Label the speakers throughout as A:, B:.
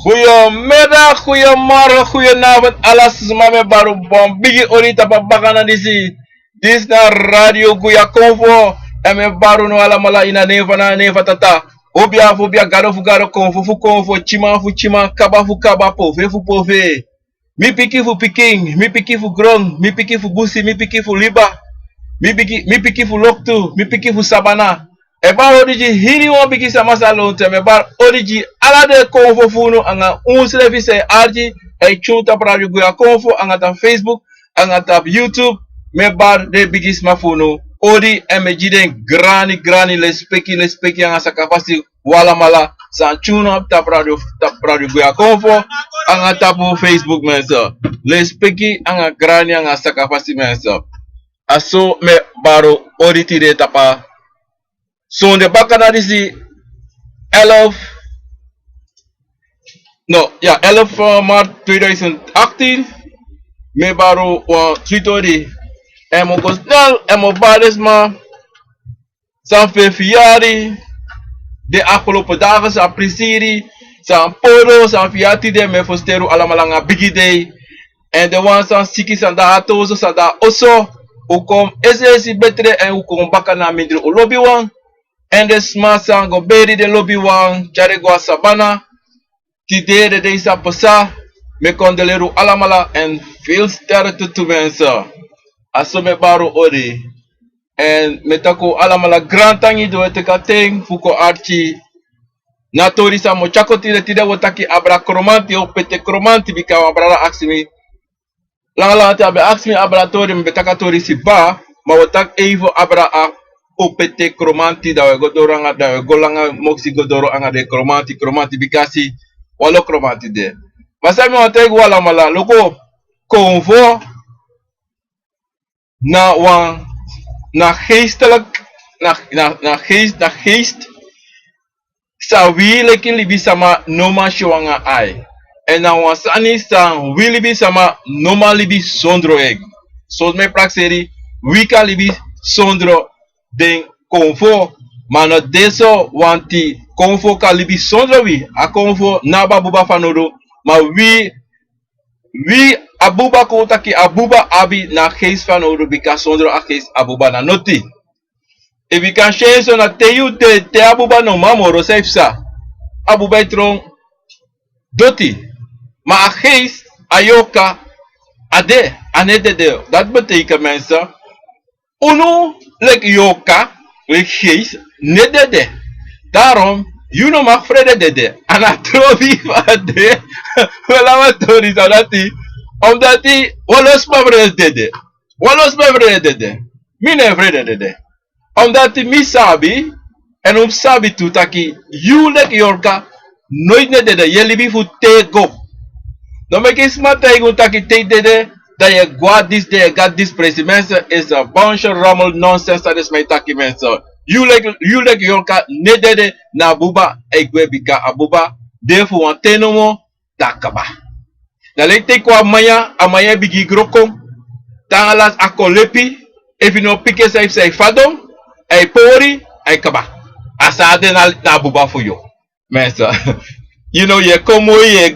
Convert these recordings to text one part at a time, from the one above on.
A: Goedemiddag, goedemorgen, goedenavond, alles is maar met Baru Bom. Bigi Orita Babakana disi. Dis na Radio Guya Convo. En met Baru no alamala ina neva na neva tata. Obia garo fu garo convo fu convo. Chima fu chima, kaba fu kaba, pove fu pove. Mi piki fu piking, mi piki fu grong, mi piki fu busi, mi piki fu liba. Mi piki fu loktu, mi piki fu sabana. E bar origi hini wan biki sama salonte me bar origi ala de konfo funo anga unslevise arji e chunta prajo guya konfo anga ta Facebook anga ta YouTube me bar de biki sma funo odi e me jiden grani le speki anga sakafasi wala mala san chuna ta prajo guya konfo anga ta po Facebook mensa le speki anga grani anga sakafasi mensa aso me baro odi tire tapa. So de bakana disi 11 maart 2018 me baro wa tritori emo gosnel emo badesma san fefiari de afgelopen dagen san prisiri san poro san fiati de me fosteru alamalanga bigi day en de wan san siki san da atozo san da oso ukom esi betre en ukom bakana midri olobi wan. En de smasa go beri de lobby wan charegwa sabana tide de isa pasa me kondeleru alamala en veel sterkte te wensen. Aso me baro ori en metako alamala grand tangi do te kateng fuko archi natori sa mo chako tide wotaki abra kromanti o pete kromanti bika abra aksimi la te abra aksimi abratori betaka tori si ba ma wotak evo abra OPT kromanti da we godoro anga da we golanga moksi godoro anga de kromanti bikasi walo kromanti de masami wateg wala mala loko konvo na geestelijk na geest sa wile kin libi sama noma shwanga ai en na wasani sa wili bi sama noma libi sondro eg so me praxeri wika libi sondro den konfo mano deso wanti konfo kalibi sondro wi a konfo naba buba fanodo ma wi abuba ko taki abuba abi na geest fanodo bika sondro a geest abuba na noti e vi kan shenso na teyu te abuba no mamoro sefsa abuba tron doti ma a geest ayoka ade anede de dat betekent mensen uno lek yoka, lek geest, net dede. Daarom, you no mag vrede dede. Anatrobi van de, welamatori zanati, omdat die, walos ma vrede dede. Walos ma vrede dede. Mine vrede dede. Omdat die misabi, en sabi tu taki, you lek yorka, nooit net dede. Je libi fu tego. No me kisma tego taki te dede. Dat je got this mensen is a bunch of rommel nonsense dat is mijn taki mensen. You like yonka nedede na buba egwe bika abuba defu wantenomo takaba. Na lente kwa amaya bigi grokom tangalas akolepi if you no pike say fadom ay pori ay kaba. Asade na buba for you mensen. You know, ye komoi, ye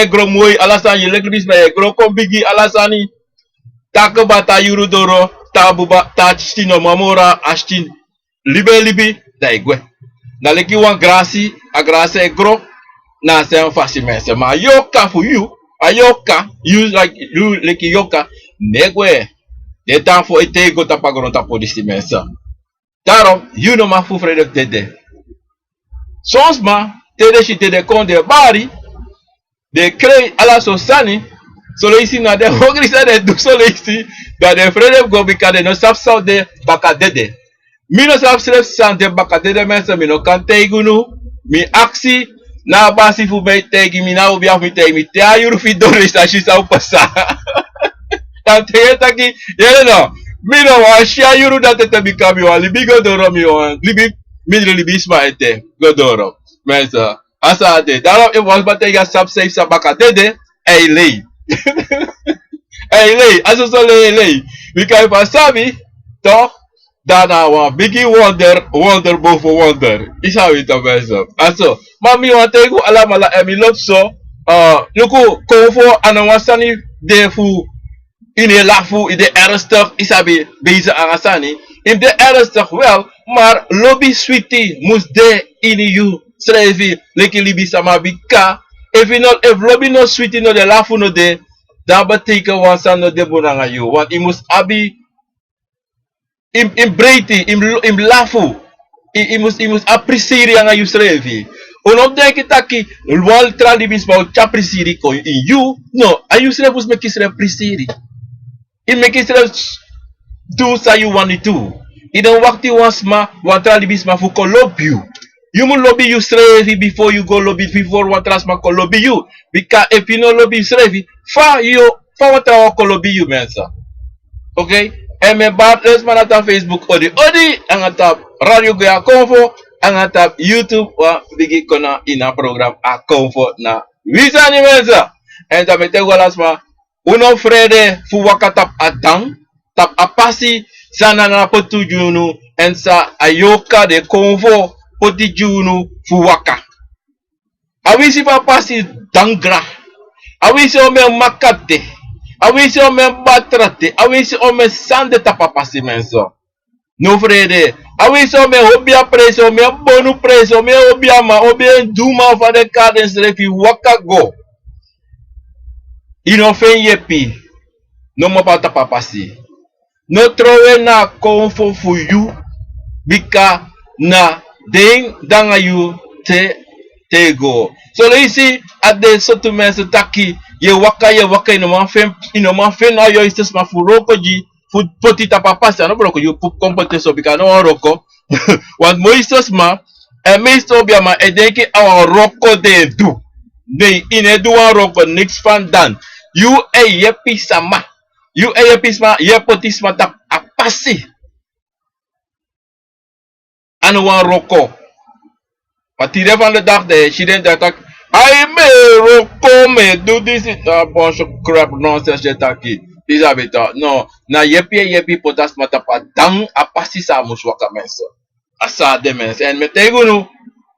A: gromoi, alasan ye legbis na ye grokom bigi alasani. Takabata yurudoro, tabuba, tachino mamora, ashtin, libi, da igwe. Na leki wan grasi, a grasi e gro, na se fasi mense. Ma yoka for you, ayoka, you like you leki yoka, negwe. De tan fo ete go tapagoron tapo disi mense. Daarom, you no ma fu vrede dede. Soms ma, tede shi tede kon de bari de krei ala sosani solo isi na de hogri sa de du solo isi da de frede go bika de no sap sa de baka dede mi no sap self san de baka dede mensa mi no kan tegunu mi aksi na basi fu be tegi mi na obi af mi tegi mi te ayuru fi dore sa shi sa upasa ta te taki yele no mi no wa shi ayuru da te bika mi wa libi go doro mi wa libi mi libi sma ete go doro mensa asa de daarom ik was batega sap safe sabaka dede ei lei ei lei aso so lei we kan van sabi toch Daarna een biggie wonder boven wonder. Is how it mensen. Also, maar mi want tegen allemaal en mi loopt zo. Luku konvo aan wasani de fu in de lafu in de ernstig isabi bezig aan in de ernstig wel, maar lobby sweetie moest de in you schrijven leki libi sama bika. If lobby no sweetie no de lafu no de, dat betekent wansan no de bonanga you. Want i moest abi in breedte, in lafu. I must appreciëren aan je schrijven. Onom denk ik dat je wel tradibis maar appreciëren kon in you. No, aan je schrijven moest me kiezen appreciëren. In me kiezen do sa you want it to. I don't wacht die was ma wat tradibis maar voor kon lobby you. You must lobby you schrijven before you go lobby before wat trans maar kon lobby you. Because if you no lobby schrijven, fa wat trans kon lobby you mensen. Okay? En mijn baat is maar op Facebook odi en op Radio Goya Convo en op YouTube waar bigi kona in een programma a Convo na visa ni mensen. En dat betekent wel als maar uno vrede fu wakatap adang tap apasi sana na potu junu en sa ayoka de Convo poti junu fu waka. Awisi pa pasi dangra. Awisi ome makate. Awisi ome batrate, awisi ome sande tapapasi mensen. No vrede. Awisi ome obia preso, ome bonu preso, ome obia ma, obia duma van de kadens refi waka go. Ino fen yepi. No mo pa tapapasi. No trowe na konfo fu you. Bika na ding danga you te go. So leisi at de sotu mensen taki. Ye waka ino man fen na yo istes ma fu roko ji fu potita papasi ano broko you pu kompote so bika no roko want mo istes ma e meesto bia ma e denki awa roko de du de ine du wan roko niks van dan you yepi sama you yepi sama ye potisma tap apasi ano wan roko patire van de dag de shiden dat I may roko me do this a bunch of crap nonsense jetaki. Isabita no na yepi potas matapa dang apasi sa muswaka menso. Asa de mens en metegunu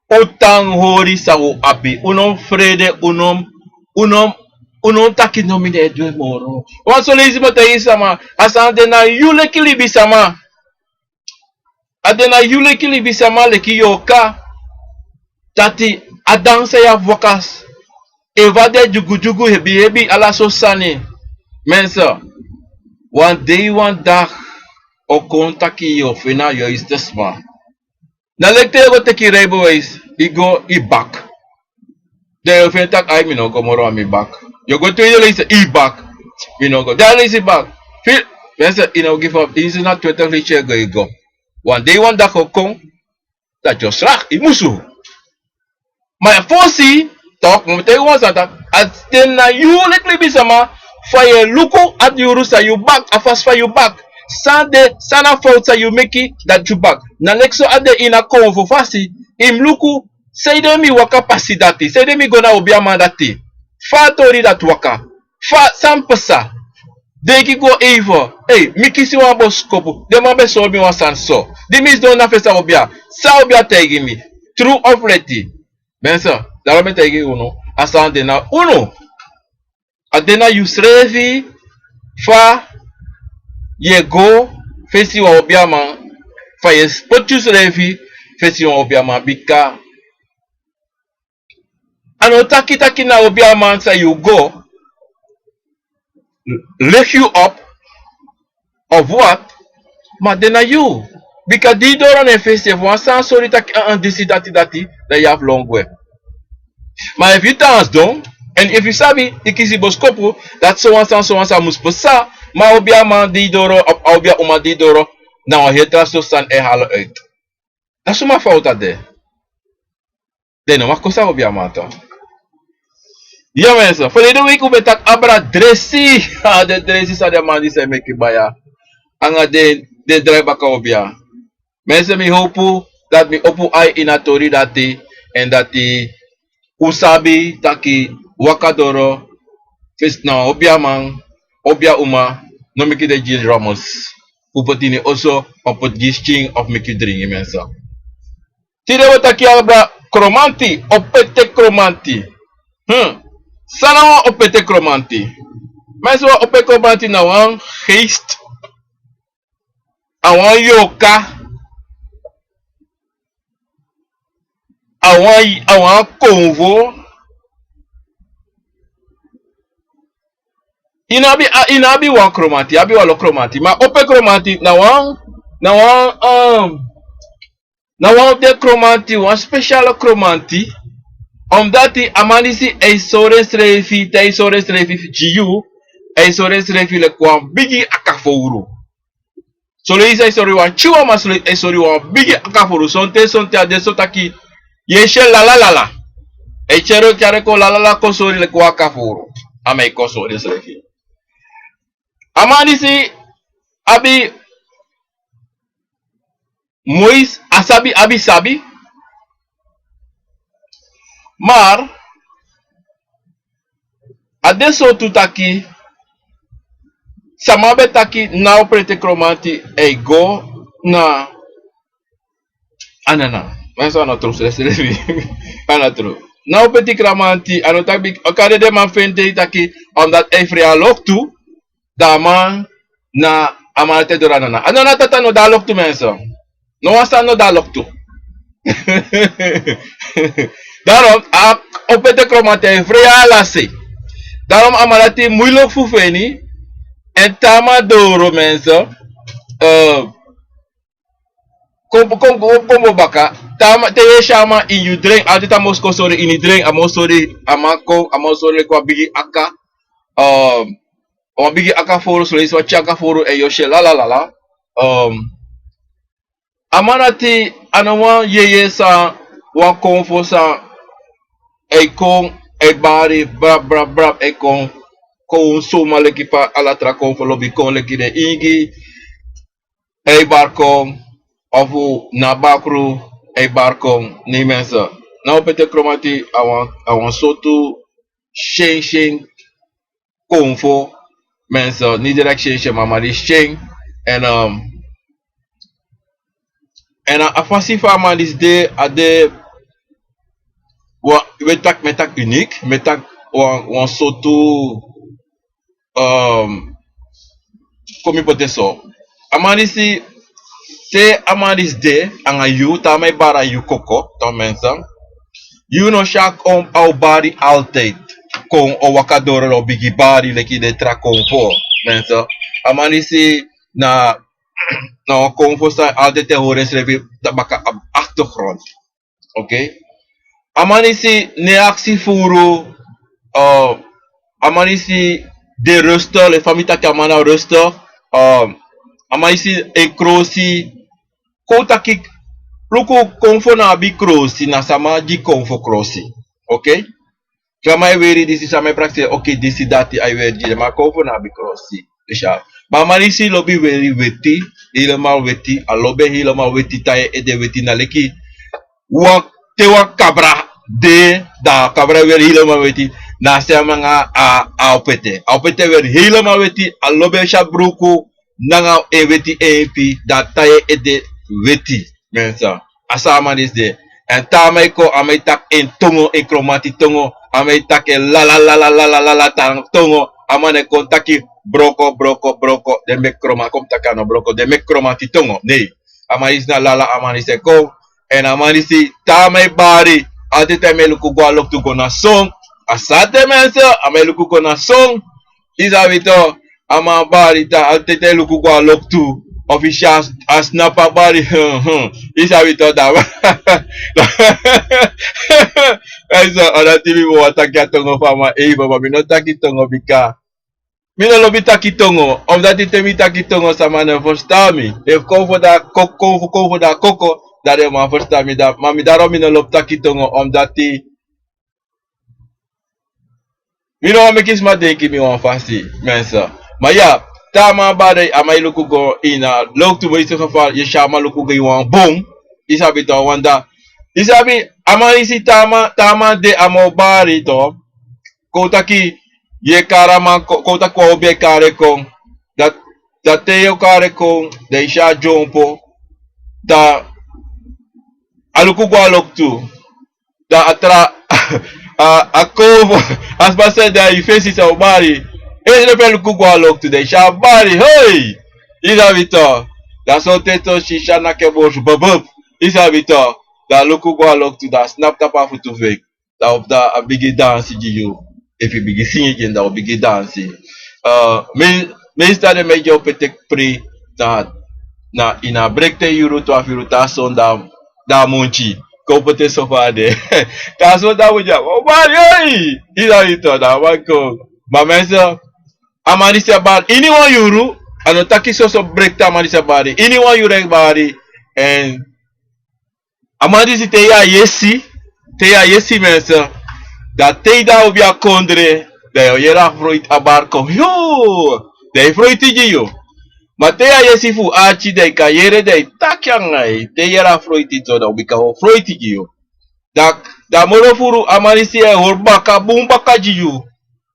A: otang hori sa u api unom frede unom taki nomine edwe moro. Wan so lezi matay sama asa de na yule kilibi sama. Adena yule kilibi sama leki yoka tati adang saya vokas evade jugu hebi ala so sani mensa one day one dag o kontaki yo fina yo is desma na lekte go teki railways go i back de fen tak I no go moro mi back you go to you is i back you know go there is back feel mensa give up is not 20 share go one day one dag o kon dat jo slag I musu. Maar fosi talk mo te wan santa at ten na you likely be sama for luku at you rusa you back afas for you back sana fault you make it that you back na lexo at the ina kon for fasi im luku say de mi waka pasi dati say de mi gona obia mandati fa tori that waka fa sampasa de ki go even hey mikisi wan boskopu de ma be so mi wan san so de mis don na fesa obia sa obia tegi mi true of ready. Mensa, daarom met tegen uno, asan dena uno. Adena you srevi fa ye go fesi wa obiama fa ye spotu srevi fesi wa obiama bika. Ano taki na obiama sa you go lift you up of what? Maar dena you. Because die door een feestje van staan, sorry dat ik dati that you have long way. Maar if you dance doen, en if you sabi, ik is boskopu, dat so and moest passa, maar obia man die door, op obia oma die door, nou het zo staan en halen uit. Dat is maar fout dat de. De no, maar kosa obia man toch. Ja mensen, verleden week we met abra dressi, de dressi sa de man die zei meki baya, anga de driver ka obia. Mensen mi hopu dat mi opu ai inatori dati en dati usabi taki wakadoro fis na obia man obia uma no miki de Jill Ramos upotini also opot gisting of make you drink mensen. Tire wat aki abra kromanti, opete kromanti. Sana opete kromanti. Mensen wat opete kromanti na wan geest, awan yoka, awan convo. Inabi wan kromanti, abi walo kromanti, maar ope kromanti na wan de kromanti, wan speciale kromanti, omdat die amanisi e sore strefi, te sore strefi GU, e sore strefi le kwam bigi akafouru. Solo isa sori wan chiwa mas e sori wan bigi akafouru, sonte ade sotaki yeshe la. E chero kare ko la ko sori le kwa akafouru. Ame ko sore strefi. Amanisi abi Moïse asabi abi sabi, maar adesso tutaki samabe taki na prete kromanti e go na anana. Mas ana tro selevi. Ana tro. Na prete kromanti anotabi akade de man fente taki omdat efria loktu dama na amalate doranana. Anana tata no dalok tu mensen. No wasa no dalok tu. Daarom opete kromate efria lase. Daarom amalati moeilijk fufeni en tama doro mensen. Kombo baka tama te shama in you drink altijd amosko sorry in you drink amosori amako amosori kwa bigi aka bigi aka foro so is wat chaka foro e yoshe la amanati anawan yeye sa wa konfo sa e kon e bari brab e kon soma leki pa alatra konfo lobi kon leki de ingi e barkon of na bakru e barkon ni mensen. Nou pete kromati awan sotu shen konfo mensen, niet direct shen maar die shen en afasifa man is de ade metak uniek metak wan sotu komi pote so amanisi te amadis de anga you tamay bara you koko to mensen you no shak au bari altijd kon o wakadoro lo bigi bari leki de tra konfo mensen amanisi na konfo sta altijd te horen schrijven dat baka achtergrond oké amanisi ne actie furu amanisi de rusten le famita kamana rusten amanisi e krosi kota kik luku konfo na abi krosi na sama di konfo krosi oké kama e weri disi sama praktise oké disi dati ai weri ma konfo na abi krosi isha ma amanisi lobi weri weti helemaal weti alobe helemaal weti taye ede weti na leki wa tewa kabra de da kabra weri helemaal weti na sama nga opete weri helemaal weti alobe shabruku nanga e weti epi da taye ede weti mensen asama is de en tamay ko amay tak en tongo e kromati tongo amay tak e la tang tongo amane kontaki broko de mek kroma kom takano broko de mek kromati tongo nee amay na lala amani se ko en amani si tamay bari ate tamay luku gwa lok tu gona song asate mensen amay luku gona song isabito ama bari ta ate te luku gwa lok tu official asnapa bari isabito da eso ora TV mo ataki tongo fama baba mi no taki tongo bika mi no lobi taki tongo omdat ite mi taki tongo sama ne verstami if konfo da koko da de ma verstami da mami daarom mi no lobi taki tongo omdat mi no me kis ma denki mi wan fasti mensen maar ja tama bade amay luku go ina lok tu in geval je shama luku go wan boom isabi to wanda isabi amay si tama de amobari to kotaki ye karama kota ko be kare kong dat da teyo kare com deixa jompo da aluku gualok tu da atra a covo as base da ifesi sa bari ele pelo ku gualok tu deixa bari hey isa vito da soteto shisha na kebosh babub isa vito da luku gualok tu da snap tapa futu fake da op da a bigi dance you if you bigi sing again da bigi dance meestal de mejo petek pri da na ina break te euro 12 euro ta son da monchi ko pote sofa de ta son da wuja o bari ida ito da wako ma mensa amani se bar ini 1 euro ano taki so break ta amani se bari ini 1 euro bari and amani si te ya yesi mensa da te da obia kondre da yera froit abar ko yo de froit yo Matea yesifu achi de kayere de takyangai te yera froiti to da ubika o froiti giyo. Da morofuru amarisi e horbaka bumbaka jiyu.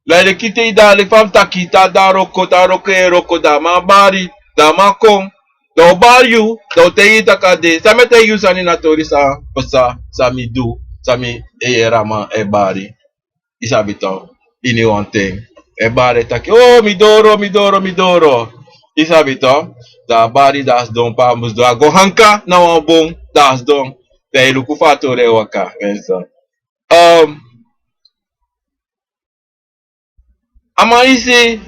A: La le kite ida le fam takita da roko e roko da mabari da makong da obaryu da te ita kade samete yu sani natori sa pasa samidu sami e yera ma e bari. Isabito ini one thing. E bari taki oh midoro. Isabito, da bari das don pa mus do ago hanka na wan bon das don da iluku fatore waka mensa. Amaisi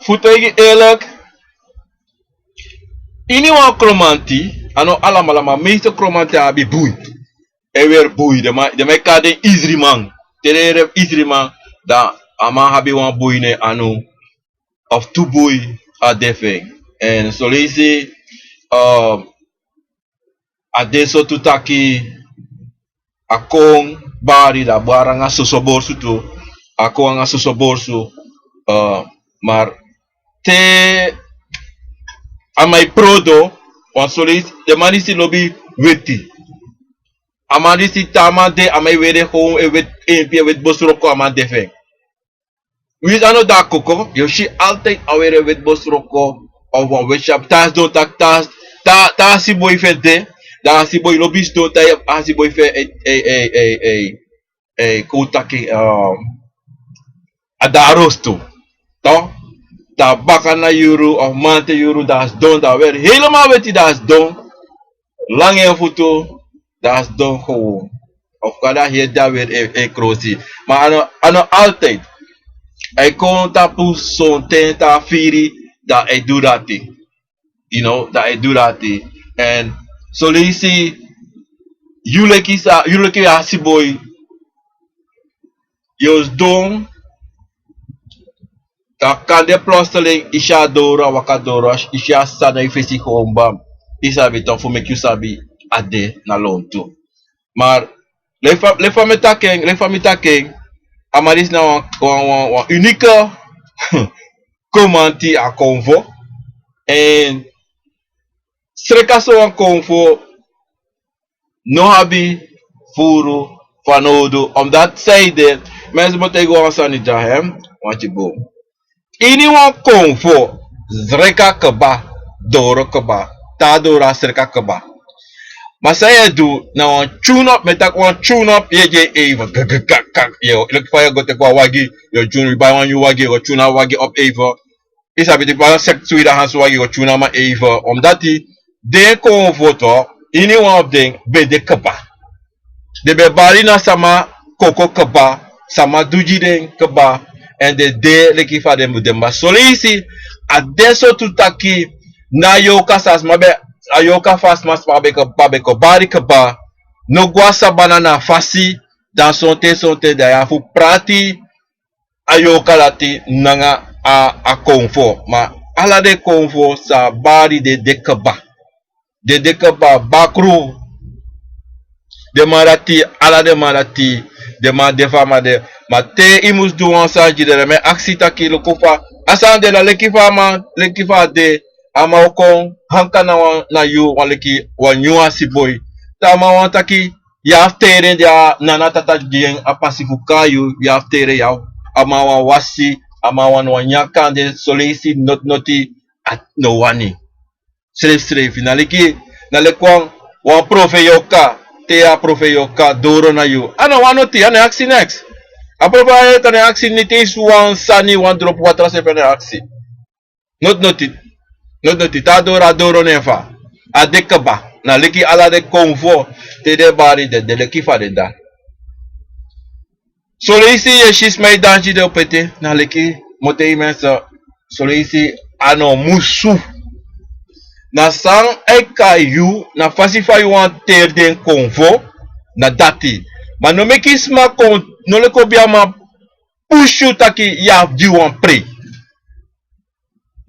A: futegi elek ini wan kromanti ano alamalama meeste kromanti abi bui ewer bui de mai kade isriman terere isriman da ama habi wan bui ne anu of two boy are defeng and so lazy adesso tutaki akong bari da barang nga sosoborsu tu ako nga sosoborsu mar te amai prodo on solis de manisi lobi weti amanisi tamade amai wede home e wet empie wet bosroko amade defeng. Wie ano da koko, yoshi altijd awere wet bosroko of one wetshop tas do tak tas ta si boy fete da si boy lobis do ta si boy fe kutaki ada arosto to da bakana euro of mante euro das don da weer helemaal weti das don lange foto das don gewoon of kada hier da weer krosi maar ano altijd I conta pu son tenta firi that I do that thing. You know, that I do that thing. And so you see you like a boy you's dong that can de plotseling isha dora wakadora isha sana ifesi hombam isa biton for make you sabi ade na lonto. Maar le famita king Amaris na wan unieke commenti a convo en sreka so wan convo no habi furu fanodo omdat zijde mensen moeten gewoon sanita hem want je boom ini wan convo sreka keba doro keba ta dora sreka keba maar saya do na wan tune up met dat wan tune up je even yo look for go te kwa wagi yo tune by one you wagi yo tune wagi up even is a bit ba sek sweet hands wagi yo tune ma even omdat die de convoto ini wan of ding be de kaba de be bari na sama koko kaba sama duji den kaba and de leki fa dem ba solisi adesso tutaki na yo kasas mabe ayoka fast mas pabe ko bari kaba no guasa banana fasi dan sonte da ya fu prati ayoka lati nanga a konfo ma ala de konfo sa bari de kaba bakru de marati ala de marati de ma de fama de ma te imus du ansa jidere me aksita ki lo kofa asande la lekifa de ama okon hanka na yu waleki wanyua si boy tama wantaki ya aftere dia nana tata gien apasifuka yu ya aftere ya ama wasi ama wan nyakande solisi noti at no wani. Schreef na kwang wan profe yoka te a profe yoka doro na you. Ano wanoti ane aksi next. Apropo tane aksi niti wan sani wan drop water se pene aksi. Not noti ta doro nefa. Adekaba na leki ala de konvo te de bari de leki fa de da. Solisi ye shis mai danji de opete na leki mote mensa solisi ano musu. Na sang eka yu na fasifa yu an ter den konvo na dati. Ma no me kisma kon no le ko biama pushu taki ya di wan pre.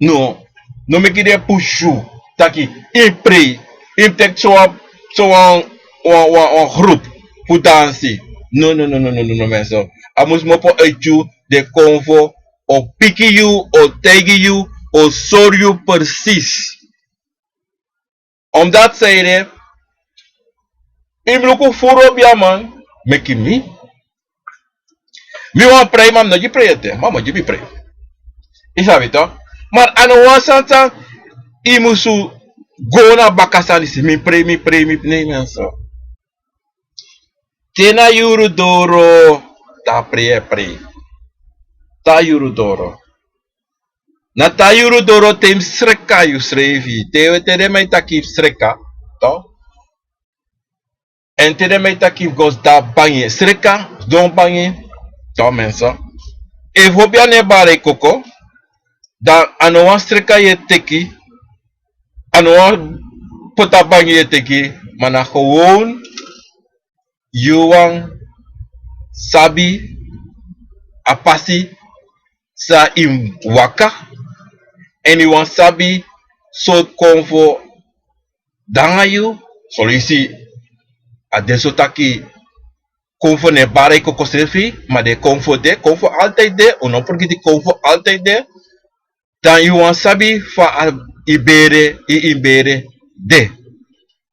A: No me kide pushu taki in pre. In tek so an groep pour danser. No mensen. Amus mo po etu de konvo o piki you o tegi you o sor you precies. Omdat zeiden, ik look voor op jou man, make me. Mi wan pray mam no je pray te, mama je bi pray. Isabi to. Maar ano wan santa, imusu go na bakasani si mi pray nee mensen. Tena yuru doro, ta pray. Ta yuru doro. Na ta yuru doro tem sreka yu srevi. Te de mai takif sreka, to. En te de mai takif gos da bangye. Sreka, don bangye, to mensen. E hobia ne bare koko. Da anoan sreka ye teki. Anoan pota bangye ye teki. Mana gewoon. Yuang sabi apasi sa im waka en iwan sabi so konvo dangayu solisi adesso taki konvo ne bare koko selfie maar de konvo altijd de o non pergi di konvo altijd de dan iwan sabi fa ibere de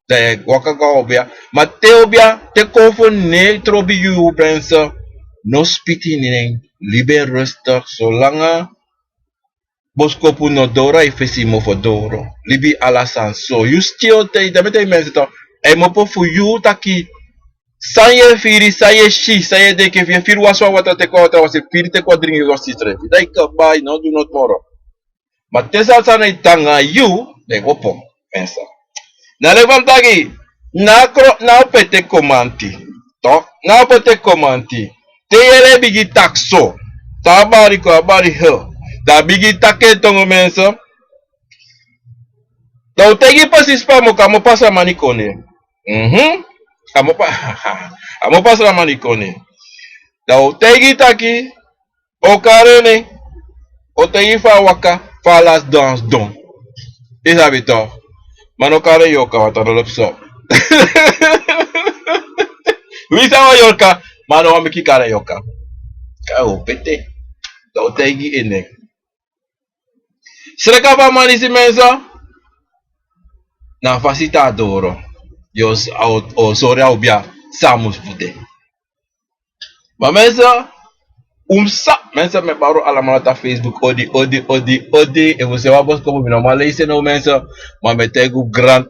A: da waka ga obia ma te obia te konvo ne trobi yu pensa no spiti neng liber rustig zolang boskopu no dora e fesimo for doro libi alasan so you still te da mete mensen to e mo po fu yu taki saye firi saye shi saye de ke firi waswa wata te ko was firi te ko dringi go sitre dai ka bai no do not moro ma te sa sana itanga yu de opo pensa. Na levantagi, na pete komanti. To, na pete komanti. Te yele bigi takso. Ta bari ko abari he. Da bigi take tongo mensa. Da utegi pasis pa mo kamo pasa manikone. Amo pasa manikone. Da utegi taki. O karene. O tegi fa waka. Fa las dans don. Isa bito. Mano kare yoka watano lepso. Wisa wa yoka, mano wa miki kare yoka. Kao pete. Da otegi ene. Sreka pa manisi mensa. Na fasita adoro. Yos o soria obia samus pude. Ma mensa. Umsa mensa me baro alamata Facebook odi e você vai buscar como normal isso não mensa mas me tego grand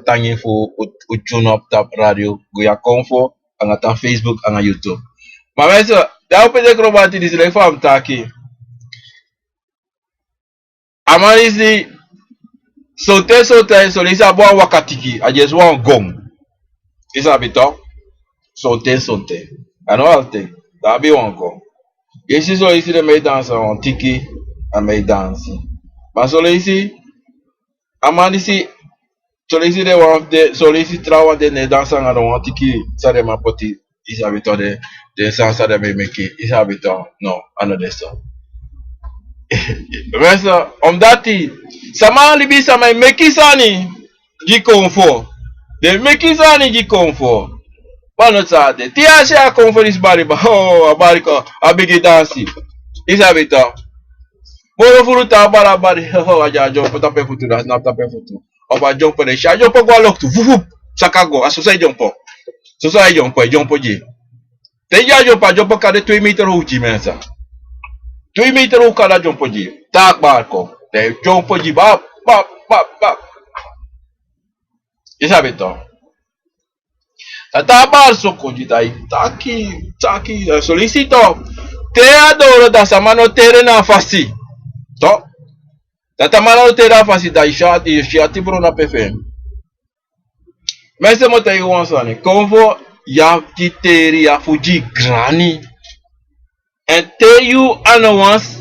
A: tangi fu uchuno up tap radio goya confo anga Facebook anga YouTube mas mensa da o pede crobati diz le fam tá aqui amanisi sote solisa boa wakatiki a just one gom isso habito sote ano alte da bi one gom. Ici so ici de mei dansa on tiki a mei dansi. Ma solo ici amandisi solo ici de one de solo ici trawa de ne dansa ngano on tiki sare ma poti is habito de sansa de me meki is habito no ano de so. Mesa dati sama libi sama meki sani gi konfo. De meki sani gi konfo. Mano sade, ti acha a conference bari ba, oh, bari ko, abigi dansi. Isa bito. Moro furuta bari, oh, aja jompo tape futura, snap tape futu. Oba jompo de sha, jompo gwa loktu, vuvup, sakago, asosai jompo. Sosai jompo je. Te ja jompo kade 2 meter uji mensa. 2 meter o cada John Poji. Tak barco. De John Poji bap. E sabe então? Tatabar socorro daí. Tá aqui. Eu solicito. Te adoro da samano tere na face. Tó. Tatamano tere na face daí. Chati Bruna PFM. Mas eu montei um ansani. Como ya kiteri ya fuji grani. E te you anawans.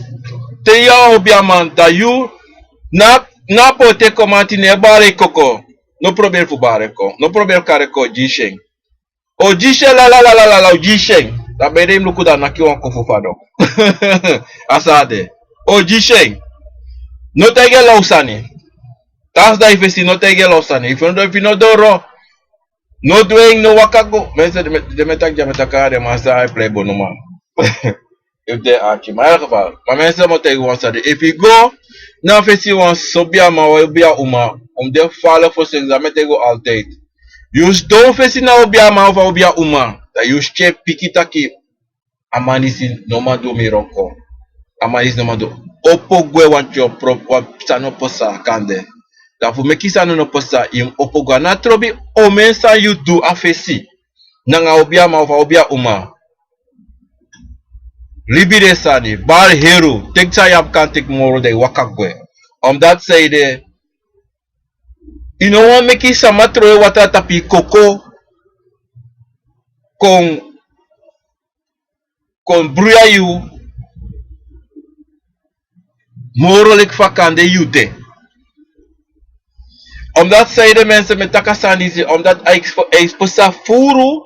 A: Te ya obiamanta you. Na pote komati ne bare koko. No probeer fu bare ko. No probeer kare ko jisheng. O jishen la o jisheng. Da bedem lukuda na kiwan kufufado. Asade. O jisheng. No tege lausani. Tas da ifesi no tege lausani. If you no doro. No doing no wakago. Mensen de metak jametakare masa I play bonuma. If they are in my geval. Maar mensen moeten gewoon zeggen. If you go. Na fesi wan sobia ma wa obia uma. De vallen voor zijn examen tegen altijd. Jus don fesi na obia ma of obia uma. Da jus che pikitaki. Amanisi noma do miroko. Amanisi noma do. Opo gwe wancho pro sano posa kande. Da fu meki sano no posa im opo gwa na trobi omensa you do afesi. Nanga obia ma of obia uma. Libide sani, bar hero, tek sayap kan tek moro de wakakwe. Dat zijde, you know wat meki samatro wata tapi koko kon bruya you moro lek vakande yute. Dat zijde mensen met takasani, omdat exposa furu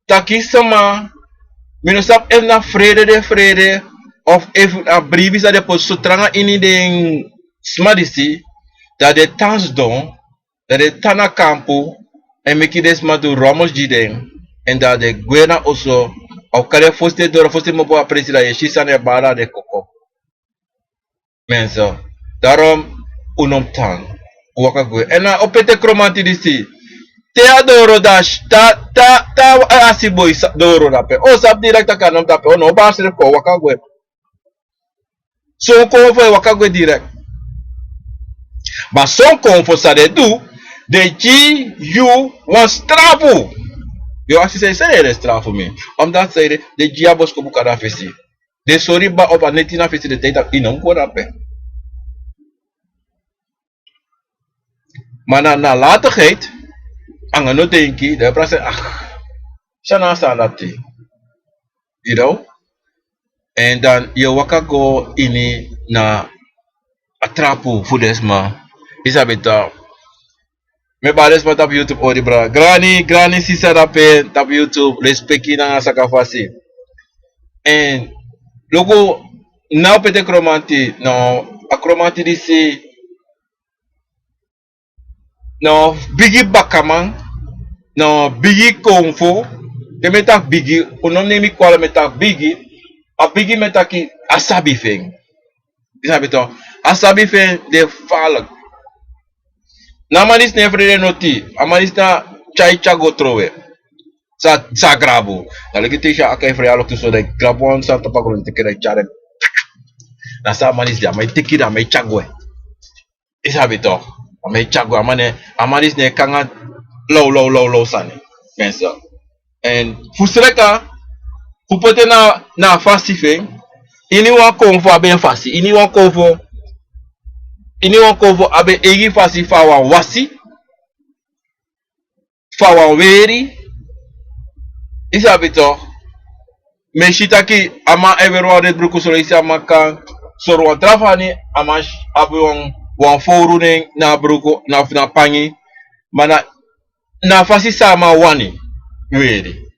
A: taki sama minusap en na vrede of even a briefis dat de post sotranga in den smadisi dat de tans don dat de tana campo en meki des madu romos jiden en dat de guena also au kare foste dora foste mo po apreciar ye shisa ne bara de koko mensen daarom unom tan waka gue en na opete kromanti disi te adoro dash ta asiboy doro dape o sap direct kanom dape o no basre ko waka gue so ko foi waka gue direct mas son kon fo sa de du de ji you was travel yo asi say de travel me dat say de ji abos ko bukada fesi de sori ba op anetina fesi de tata inom ko dape mana na latigheid angano denki de prase sana sanati you know and dan je waka go ini na atrapu fudesma isabeta me bales ma tap YouTube ori bra granny sisa rape tap YouTube respecti na sakafasi and logo now pete kromanti no akromanti disi no bigi bakaman no bigi konfo de metak bigi unom nemi kwala metak bigi a bigi metaki asabi feng isabito asabi feng de falag na manis ne frede noti amanis na chai chago trowe sa grabo na lagi tisha akai frealo tu so de grabon sa tapagro te kira chare na sa manis dia mai tikira mai chagwe isabito mai chagwe amanis ne kanga low sani pensa and fusreka fupote na fasi fe ini wa konfo abe fasi ini wa konfo abe egi fasi fawa wasi fawa weri isabito me shitaki ama everwa de bruku solo isa maka soro trafani ama abu wan foru ne na bruku na pangi mana na fasi sama wani weri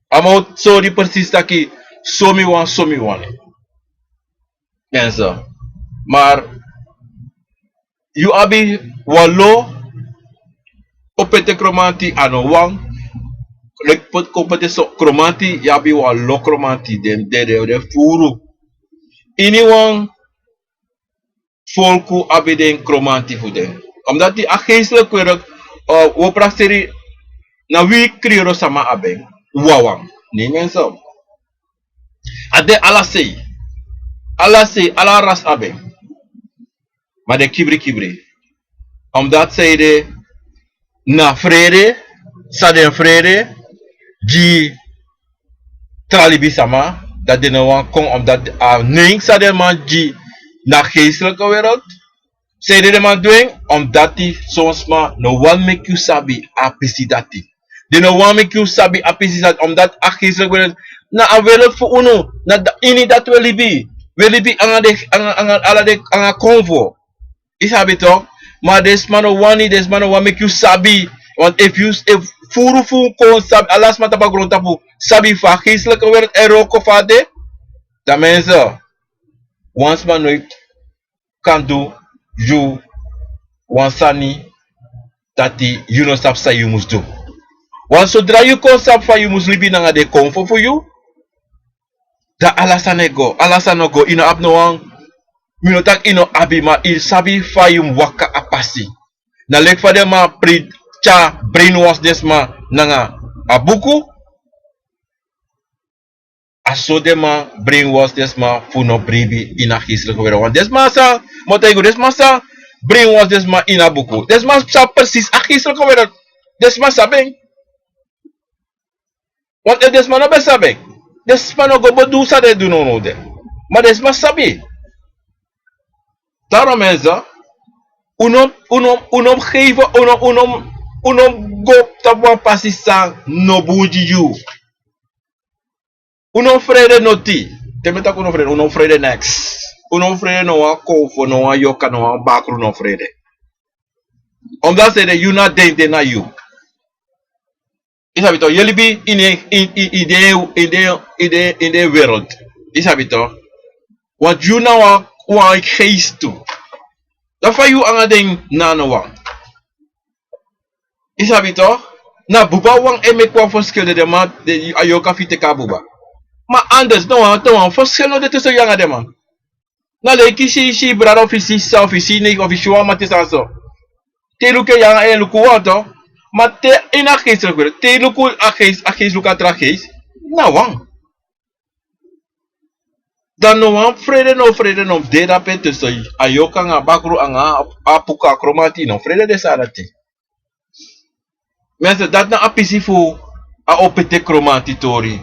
A: ama sorry persista ki somi wani pensa maar you abi walo opete kromanti ano wang lek pot kompete so kromanti yabi walo kromanti de furu ini wang folku abi den kromanti fuden omdat die ageestelijk werk wo prakteri na wi kriero sama abeng wawang ni menso ade ala sei Allah say Allah ras abe. Maar de kibri. Omdat zij de na vrede, sa den vrede, die tralibi sama, dat de nou kon omdat neem sa den man die na geestelijke wereld, zij de man doen omdat die soms maar no one make you sabi apisi dati. De no one make you sabi apisi dati omdat a geestelijke wereld na a wereld voor uno, na ini dat we libi anga convo. Is habit toch? Maar desman no one make you sabi. Want if furu kon sabi, alas mata bagron tapu sabi fa geestelijke wereld en roko fade, dan mensen, once man nooit kan doen, you wansani tati you no stap sa you must do. Want zodra you kon stap fa you must libi nanga de comfort for you, da alasane go, ino ap no wang. Mino tak ino abi ma il sabi fayum waka apasi. Na lek fade ma brainwash desma nanga abuku. Aso de ma brainwash desma funo bribi ina geestelijke wereld. Want desma sa, motego desma sa brainwash desma ina buku. Desma sa precies a geestelijke wereld. Desma sabeng. Want desma no be sabeng. Desma no go bodu sa de do no de. Maar desma sabi. Daarom mensen, unom geven, unom go tabwan pasisa no buji you. Unom vrede noti. Temeta unom vrede next. Unom vrede no wa kofo, no wa yoka, no wa bakru no vrede. Omdat ze de you na dente na you. Is habito, jullie be in de wereld. Is habito. Want you na wa geest toe. Dan van you aan den nano wang. Is dat toch? Na buba wang en me kwa verschil de man de ayoka fite ka buba. Maar anders no wan verschil no de tussen yang de man. Na le kishi brada ofisi sa ofisi ne ofisi wa mate sa so. Te luke yang en luku wa to. Maar te ina geest luku. Te luku a geest luka tra geest. Na wang. Dan no vrede no de da pete so ayoka nga bakru anga apuka kromati no vrede de sarati. Mensen dat na apisi fu a opete kromati tori.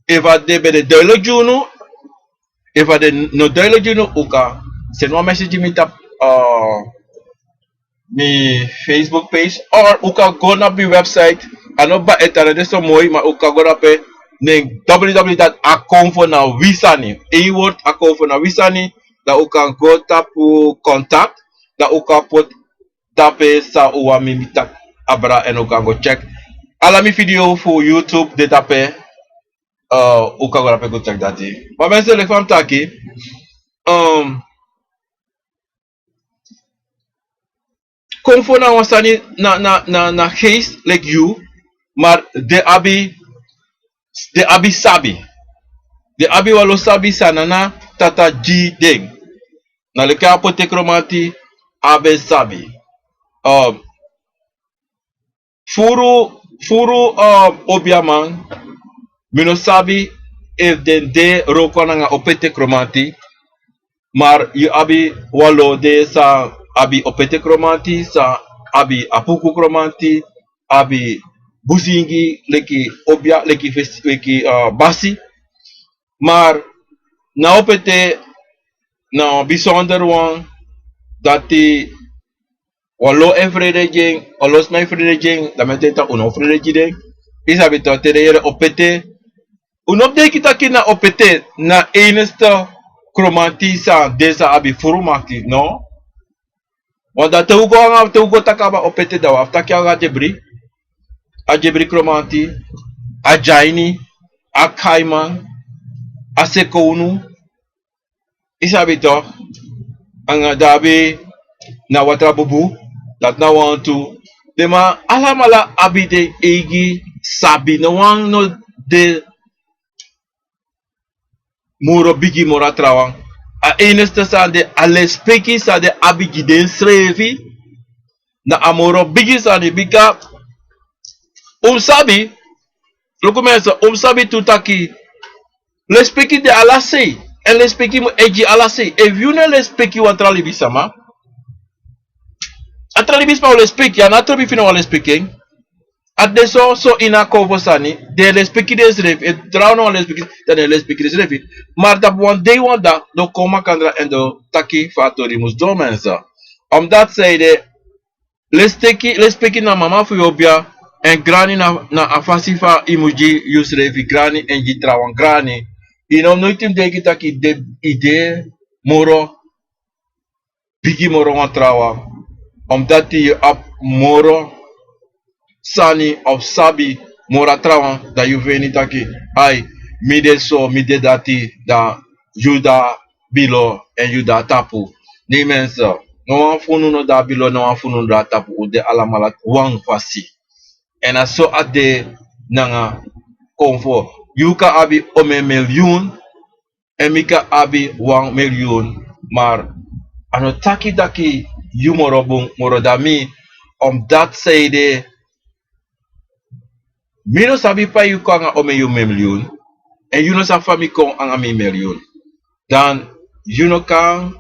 A: Eva de be de duidelijk juno. Eva de no duidelijk juno uka. Send one message me tap mi Facebook page or uka go na mi website. Ano ba etara de so mooi maar uka go na pe nee www.akonfo na wisani. Eén woord akonfo na wisani. Dat u kan go tapu contact. Dat u kan put tape sa uwa mimitak abra en u kan go check. Ala mi video voor YouTube de tape. U kan go tape go check dat. Maar mensen le fam taki. Konfo na wasani na geest like you. Maar de abi sabi. De abi walo sabi sanana tata ji ding. Na le ka pote kromati abe sabi. Furu obiaman mino sabi if den de roko nga opete kromati. Maar you abi walo de sa abi opete kromati sa abi apuku kromati abi buzingi leki obia leki basi. Maar na opete na bijzonder wan dat die walo en vrede jeng, olos na vrede jeng, dat met dat uno vrede jeng. Is habito te de opete. Uno de kita kina opete na eneste kromati sa desa abi furumaki, no? Want dat te ugo takaba opete dawa, aftakia ga jebri. A jebri kromati, a jaini, a kaiman, a sekonu. Is habito ang dabi na watra bubu dat na want to dema alamala abide egi sabi no wang no de muro bigi mora trawang a eneste sa de alespeki sa de abigi den srevi na amoro bigi sa de bika sabi loko mensa sabi tutaki lespeki de alase En le speki mo eji alase. E viune le speki wan tralibi sama. A tralibis pa o le speki. An atrobi fino wa le speki. Adesso so ina kovo sani. De le speki des revi. E trauno wa le speki. Dan le speki des revi. Maar dat wan day wan da. Do koma kandra en do taki fatori mus do mensa. Omdat zeide. Le speki na mama fu yobia. En grani na afasifa imuji yus revi grani en ji trawan grani. Inom noitim deki taki de ide moro bigi moro wan trawa. Omdat je op moro sani of sabi mora trawa da you veni taki ai mide so mide dati da juda bilo en juda tapu. Ni mensa no wan funu no da bilo no wan funu da tapu ude alamalat wang fasi. En aso ade nanga konfo. Yuka abi ome miljoen en mika abi 1 miljoen. Maar ano taki daki yu moro dami omdat zeide mino sabi pa yu ko nga ome yu miljoen en yu no sa fami ko anga mi miljoen. Dan yu no kan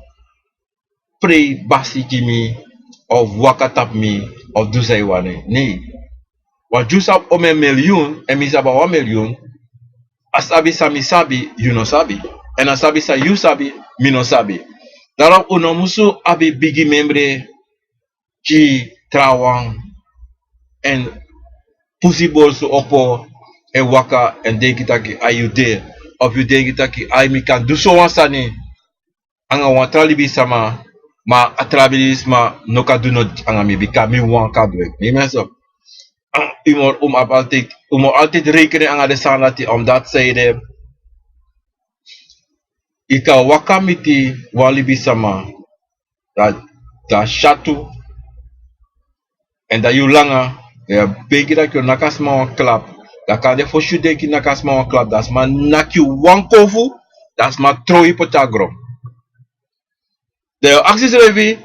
A: pre basi kimi of wakatap mi of duzai wane. Nee. Wa ju sab ome miljoen en mi saba 1 miljoen. As abi sami sabi, you no sabi. En as abi sa you sabi, mi no sabi. Daarom uno musu abi bigi membre ki trawang en pusi bolso opo en waka en denki taki ayude. Of you denki taki ay mi kan do so wansani. Anga wan tralibi sama ma atrabilis ma no ka do not anga mi bika mi wan ka dwek. Ni mensen. U moet altijd rekenen aan de sanati omdat zeide ika wakamiti walibi sama da shatu en da you langa ya begi dat je nakasma wan klap da kan de for sure denki nakasma wan klap das ma naki wan kofu das ma troi potagro de aksis revi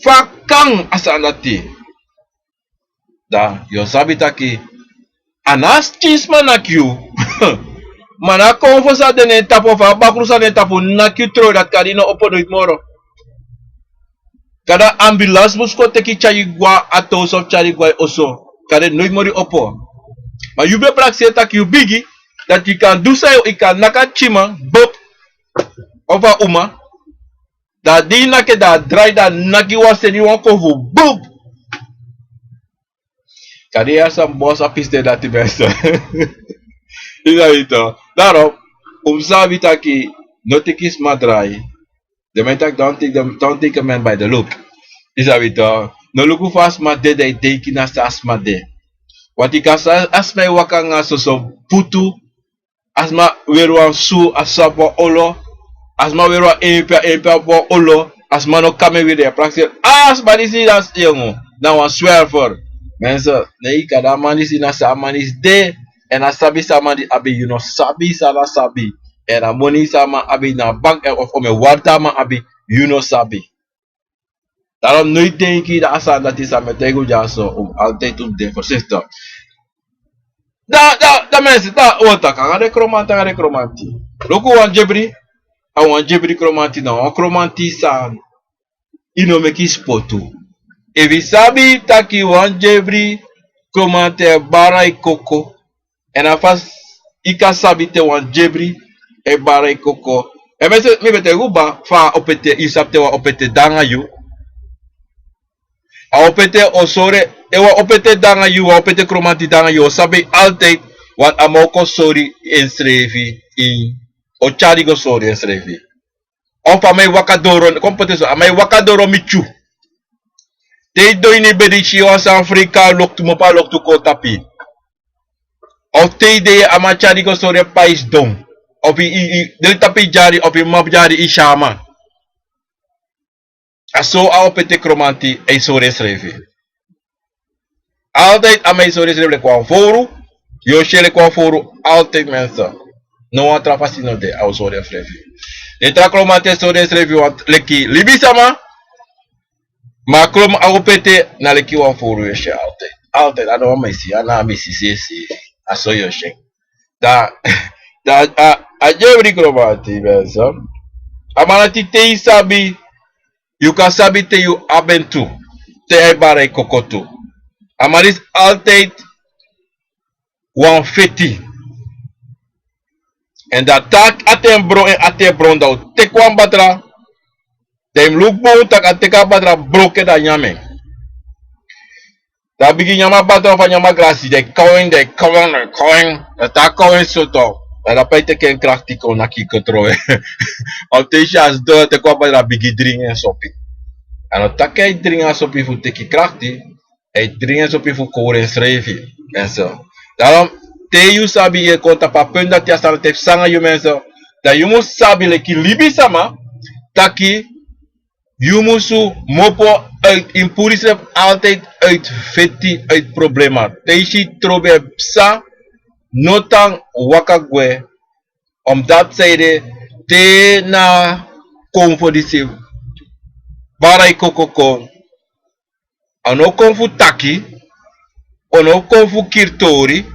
A: fakang asanati da yo sabitaki anas chisma nakyu mana konfo sa de ne tapo fa bakru sa ne tapo nakyu tro dat kadino opo noit moro kada ambulance musko teki chayigwa ato so chayigwa oso kada noit mori opo ma you be praxe tak you bigi that you can do so you can naka chima bop over uma da di nake da dry da naki wase ni wan konfo bop kadi ya sam boss apiste dati besta. Ina ito. Daarom, sabi taki notikis madrai. De mentak don't take a man by the look. Isa ito. No luku fast made de teki na sa asmade. Wati kasa asmay waka nga so putu. Asma werwa su asapo olo. Asma werwa empa po olo. Asma no kame wide praxil. Asma disi das yongo. Now I swear for. Mensen, nee, kada manis ina sa manis de en asabi sa mani abi you know sabi sala sabi en a money sama abi na bank of ome warta ma abi you know sabi. Daarom nooit denk je dat asa dat is aan met tego jaso altijd op de voorzichtig. Da mensen, da wanta kan ga de kromanti. Loko wan jebri, a wan jebri kromanti na wan kromanti sa ino meki spotu. Evi sabi taki wan jebri komante barai koko en afas ika sabi te wan jebri e barai koko e mese mi bete guba fa opete isapte wa opete danga yu a opete osore e wa opete danga yu wa opete kromanti danga yu sabi altijd wat amoko sori en srevi in o charigo sori en srevi on pa mai wakadoro kompetenso amai wakadoro michu. Te doini bedichi was Afrika loktu mopa loktu kotapi. Of te de amachari go sore pais dom. Of del tapi jari of map jari ishama. Aso a opete kromanti e sore srevi. Altijd amai sore srevi kwa foru. Yo shele kwa foru altijd mensa. No one trafasino de au sore srevi. E tra kromanti sore srevi want leki libisama. Maar klom aupete na leki wan foru yoshe altijd. Altijd, I don't want to ana misi si. Aso yoshe. Da a jebri kromati benso. Amanati te sabi, you kan sabi te you abentu. Te ai barai kokotu. Amaris altijd 150. En dat tak aten bron en aten bron da te kwam batra. Dem look bon tak ateka batra broke da nyame. Da bigi nyama batra van nyama grassi. De coin. Da coin soto. Da paite ken krachtiko na ki controle. Altesha as do te kwam batra bigi dringen sopi. En dat tak dringen sopi fu teki krachti. Dringen sopi fu koren schrevi. En zo. Daarom te you sabi je konta pa punt dat je staan te sanga you mensen. Dat you moet sabi leki libi sama. Taki you musu mopo uit in purisep altijd uit feti uit problema. Teishi trobe psa notang wakagwe. Omdat zij te na konfodisi barai kokoko. Ano konfu taki. Ono konfu kirtori.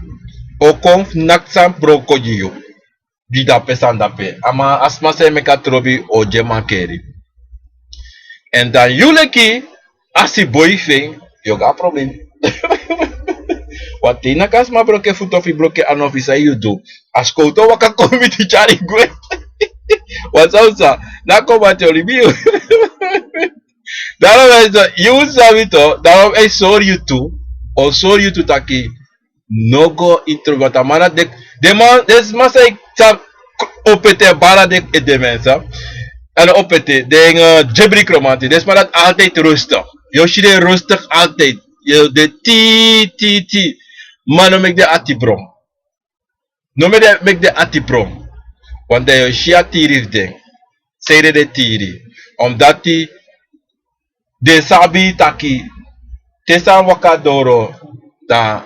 A: O konf naksam brokojiyo. Di dape san dape. Ama asma se meka trobi o jema keri. En dan jullie als die boy ving, je gaat probleem. Wat tina kas ma broke foot of bloke an officer you do. As kouto waka komi ti chari gwe. Wat zou sa? Na kom wat jullie biu. Daarom is dat, you sabi to, daarom is sorry you to, or sorry you to taki, no go introvert. Mana de man, des masa ik tap opete bara de mensen. En opete, de jebri kromanti, des maar dat altijd rustig. Yoshide rustig altijd. De ti. Maar no mek de atibrom. No mek de atibrom. Want de Yoshia tiri ding. Sede de tiri. Omdat die de sabi taki. Tesa wakadoro. Da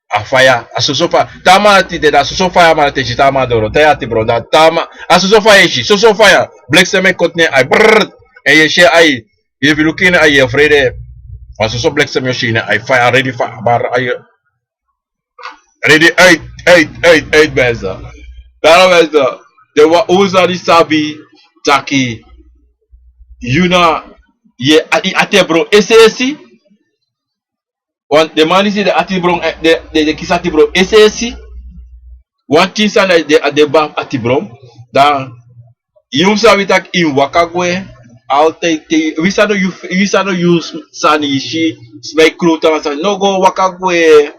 A: afaya. Asosofa. Tama ti de da asosofa ma te chitama doro. Te atibrom. Da tama. Asosofa eshi. Sosofaya. Blekseme kotne ay. Brrrr. En Yoshia ay. Je wil ook in ay vrede. Asoso blekseme Yoshine ay fire ready fire. Maar ay. Ready uit mensen. Daarom is dat. De wa oza die sabi. Taki. Yuna. Je atebro. SSC. Want de man is de atibron. De kisatibro. SSC. Want kinsa de bam atibron. Dan. Yum sabi tak in wakagwe. Altijd. We sano use sani shi. Smij kruta. No go wakagwe.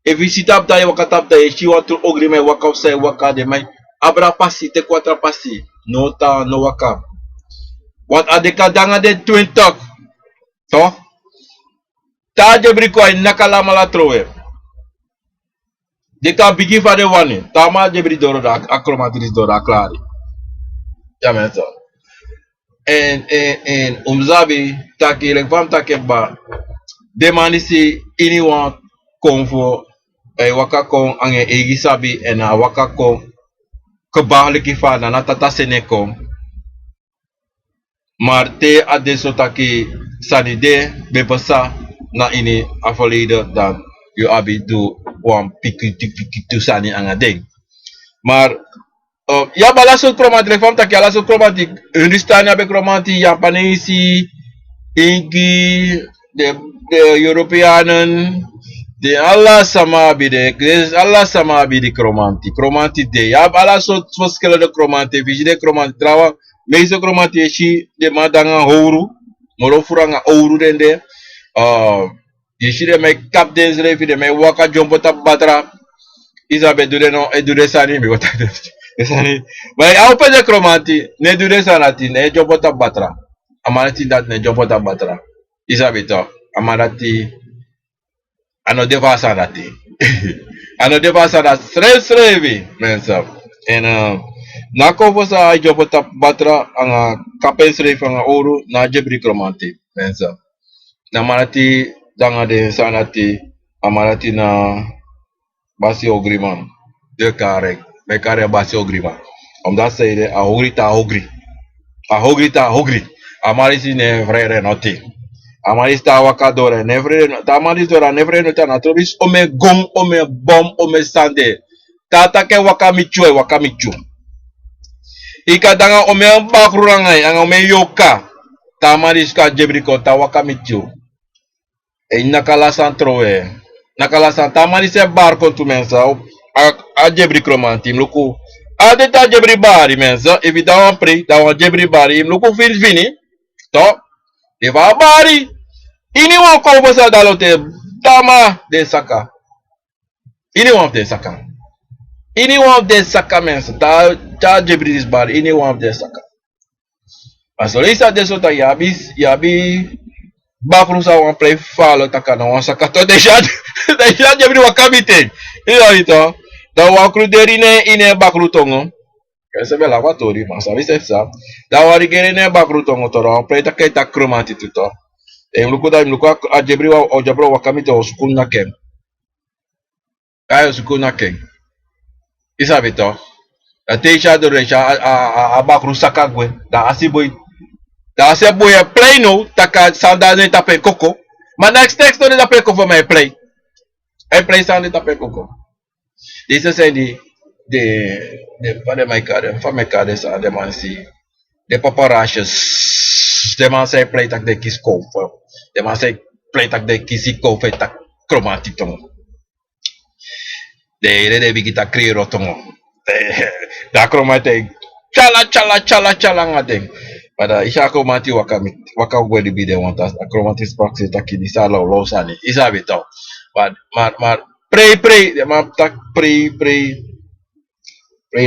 A: If you sit up there, wakatap there, she want to ogri me waka upside waka de mai. Abra pasi, te kwatra pasi. No ta, no waka. Wat adeka danga de twin talk. Toch? Ta de briko ay nakala mala trowe. Deka bigi fa de wani. Ta ma de bri doro da akromatris doro aklari. Ja mensen. En umzabi taki lekvam takeba. De manisi iniwan konvo. Waka kon ange egi sabi en waka kon kebahliki fa na tata senekom. Maar te adesso taki sanide bepasa na ini afolide dan you abi do wan piki tu sani anga ding. Maar ya balaso kromatik fam taki alaso kromatik Hindustani abe kromatik Japanese igi de Europeanen. De Allah sama bide, Allah sama bide kromanti de. Ya Allah so verschillende kromanti, vigide kromanti trawa, meeste kromanti shi de madanga houru, morofuranga ouru dende. Yeshi de me kap den zrefi de me waka jompo tap batra. Isabe dure no dure sani mi wata de sani. Maar ya open de kromanti, ne dure sanati, ne jompo tap batra. Amanati dat ne jompo tap batra. Isabe to, amanati ano deva sanati. Ano deva sanat srevi mensen. En na kovo sa jobo tap batra ang kapen srevi ang ouro na jebri kromanti mensen. Na manati danga de sanati amanati na basi ogriman. De karek. Me kare basi ogriman. Omdat zij de ahogri ta ahogri. Ahogri ta ahogri. Amarisi ne vrere noti. Amaris ta wakadore, nevre, ta amaris dora, nevre no ta natrobis, ome gom, ome bom, ome sande. Tata ke wakamichu. Ika danga ome bakrurangai, anga ome yoka. Tamariska jebriko tawakamitio. E nakalasan troe. Nakalasan tamarise barco tu mensa. A jebrikromanti, mluku. A deta jebri bari mensa. Evita wan pre, da wan jebri bari. Mluku fini. To. Eva bari. Ini wan kobo sa dalote. Tama de saka. Ini wan de saka. Ini wan de saka mensa. Ta jebri dis bari. Ini wan de saka. Asolisa desota yabi bakrusa wan play falo takana wan sakato deixa de abrir o kamite. Iyo ito. Da wan kruderi ine bakru tongo. Essa bela watori, mas sabe se sa. Da wan rigere ne bakru tongo toro wan play taketa kromati tuto. E mluku a jebri o jabro wa kamite o sukun na ken. Ayo sukun na ken. Isabe to. Da teisha do recha a bakru sakagwe da asiboi. Da se boya play no, taka sandane tape koko. Maar next no de tape koko voor mij play. Hij play sandane tape koko. Deze zijn de van mijn kade sa de man si de paparasjes. De man say play tak de kis kof. De man say play tak de kisi kof tak kromati tongo. De bigita kriro tongo. Da kromati chala ngadeng. Pada isha kromati waka gwedi bide wantas kromati spraxe taki di sala losani. Isa bito. Maar pray de man tak pray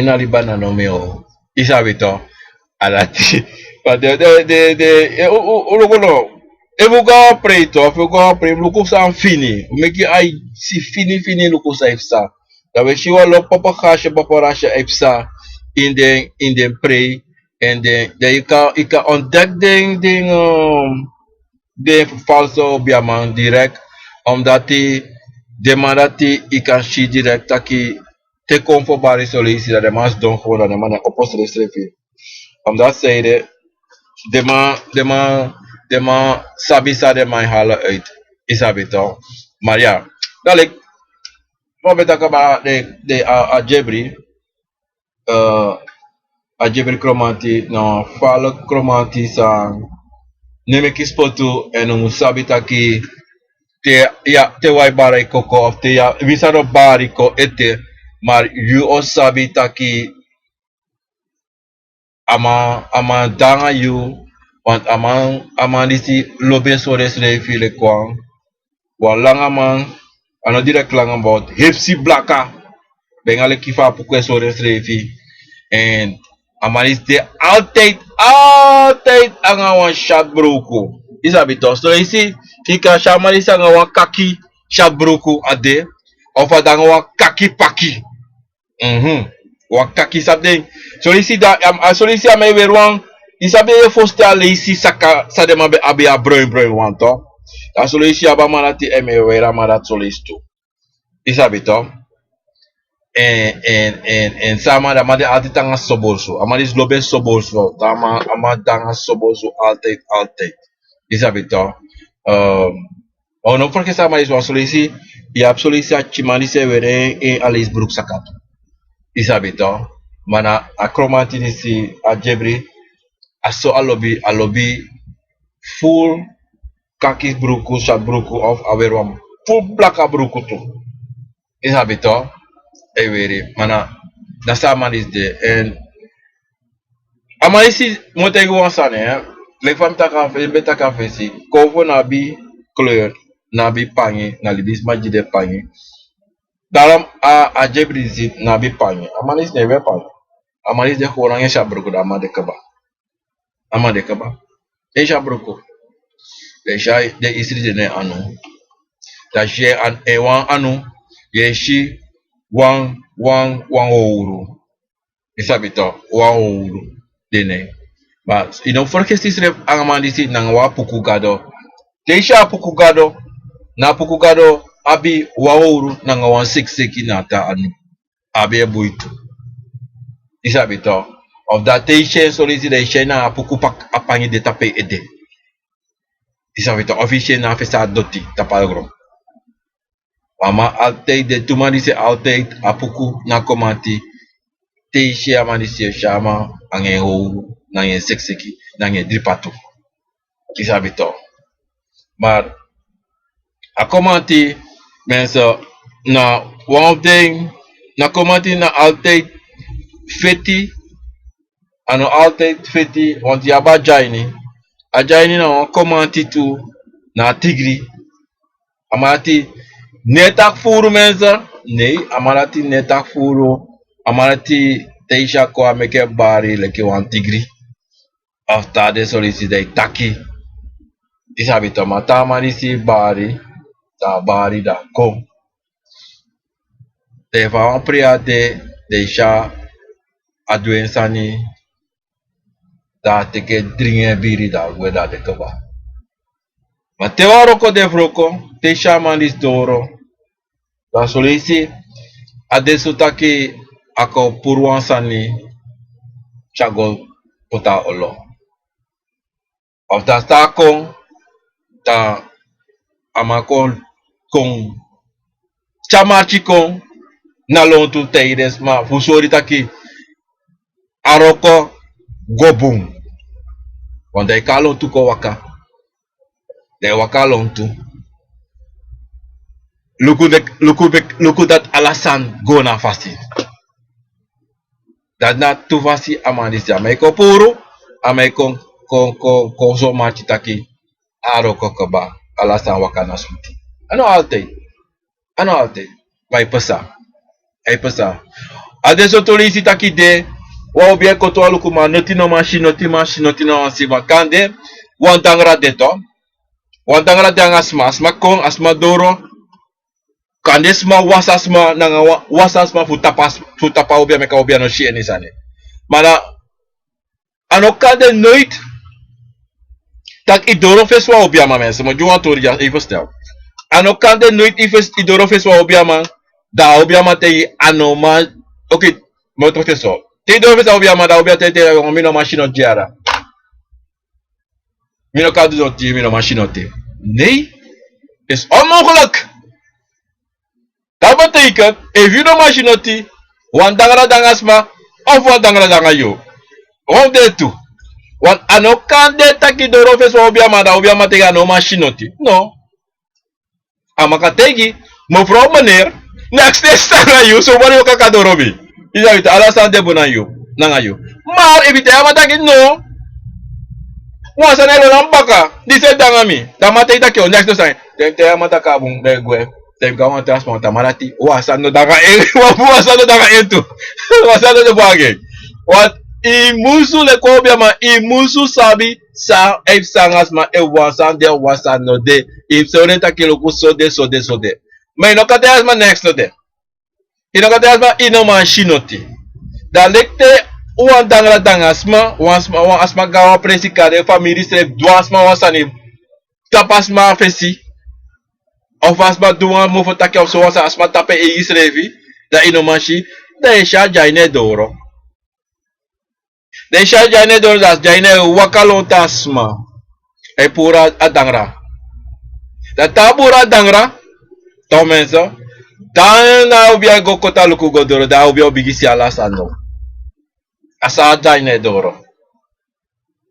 A: na libana no meo. Isa bito. Alati. But ulokono. Evo go pray to, if you go pray, luko sa fini. Make you ai si fini luko sa ifsa. Da we shiwa lo papa rasha ifsa in the pray. En je kan ontdekt de falso biaman direct, omdat de man dat ik kan zien direct dat te conformabare solutie dat de man doen gewoon dat de man een oplossing schrijft. Omdat zij de man sabi sa de man halen uit, is dat toch? Maar ja, dadelijk, wat betekent maar de algebri, algebri kromati no falo kromati sa neme kispoto en no sabi taki te wai barai koko of te ya visaro bari ko ete maar you o sabi taki ama danga you want ama disi lobe sores refile kwang walanga man ano direct lang about hepsi blaka bengale kifa pukwe sores refi and amalis de altijd ang awan shot bruku. Isa bito. So isi kika shamalis ang awan kaki shot bruku ade of adang awan kaki paki. Wan kaki sabding. So isi da so isi amay werwang isabi e fosta le isi saka sa de mabe abi a broin wan to. Da so isi abamanati eme wera marat solisto. Isa bito. En sama da made altijd tanga sobolso. Amaris lobe sobolso. Tama amadanga sobolso altijd. Isabito. No porque sama is wasolisi. I absolisi a chimanise were en alis broek sakato. Isabito. Mana akromati disi a jebri. Aso alobi full kakis broeku, shat broeku of awerwam. Full blaka broeku tu. Isabito. Ewere mana nasa amalis de en amalisi motegi wansane le fam taka fe beta ka fe si kovo na bi kleur na bi pangi na libis maji de pangi dalam a jebri zit na bi pangi amalis ne we pangi amalis de khorang ya shabruko da amade kaba e shabruko de shay de isri de ne anu da je an ewan anu ye shi one ouro. Isabito, one ouro. Dene. But, for que se ang mandisi nang wa pukugado. Deisha pukugado, na pukugado, abi one ouro nang one 6 nata anu. Abi buito. Isabito. Of that deisha solisi deisha na pukupak apangi de tape ede. Isabito, official na fesa doti tapalgro. Ama altijd de tumari se altijd apuku na komati te chama de se chama ange ou nange sexeki nange dripatu. Isabi to. Maar a commenti mensen na one thing na commenti na altijd feti ano altijd feti want yaba jaini a jaini na on commenti tu na tigri amati netak furu mensen nee amarati netak furu amarati teisha ko ameke bari leke wan tigri after de solicite taki isabi to mata marisi bari da bari da kom te va pria de deixar a doença ni da te que dringe biri da gueda de kaba ma te wa roko de froko te chama dis doro da solisi adesso taki ako purwansani chago pota olo of da sta kon da amakon kon chamachi kon na lontu teides ma fusori taki aroko gobum want they call on to go waka they waka lontu look that alasan go na fasting that not too fasti amandis ya mai ko puro amai kon so machi taki aroko kaba alasan waka na suti ano alte vai passar aí passar adesso tolisi taki de wa obie koto alukuma noti no asima kande wantangra deto wantangra de asma kon asma doro kande sma wasasma nanga wasasma futapa obie meka obie no shi enisane mana ano kande nooit tak idoro feswa obie ma mensen mo juwan tori ja even stel ano kande nooit idoro feswa obie ma da obie ma te anoma okay mo trote so te idoro feswa obie ma da obie te mino machine diara mino kadu do ti mino machine te nee is onmogelijk. Dat betekent, if you no machine ti, wan dangara dangasma, of wan dangara dangayo. Of de two. Want ano kan de taki doro fes wa obiama da obiama tega no machine ti. No. Amaka tegi, mevrouw meneer, next day dangayo, so wari oka kadorobi. Isa ita alasan de bonayo, nangayo. Maar if ite amata no. Wasa nelo lambaka, dise dangami, damate ita kyo next day. Te amata kabung de gwe. Tem kawan transport tamarati wasa no daga wasa no daga itu wasa no bagi wat imusu le kobia ma imusu sabi sa ef sangas ma e wasa de wasa no de if so renta kilo ku so de ma ino kate asma next no de ino kate asma ino machinoti da lekte wan dangla dangasma wan asma gawa presikade family se dwasma wasani tapasma fesi of asma duan move take of so was asma tape e isrevi da inomashi da isha jaine doro da isha jaine doro das jaine wakalonta asma e pura adangra da tabura dangra to menso dan na obia go kota luku go doro da obia bigisi ala sano asa jaine doro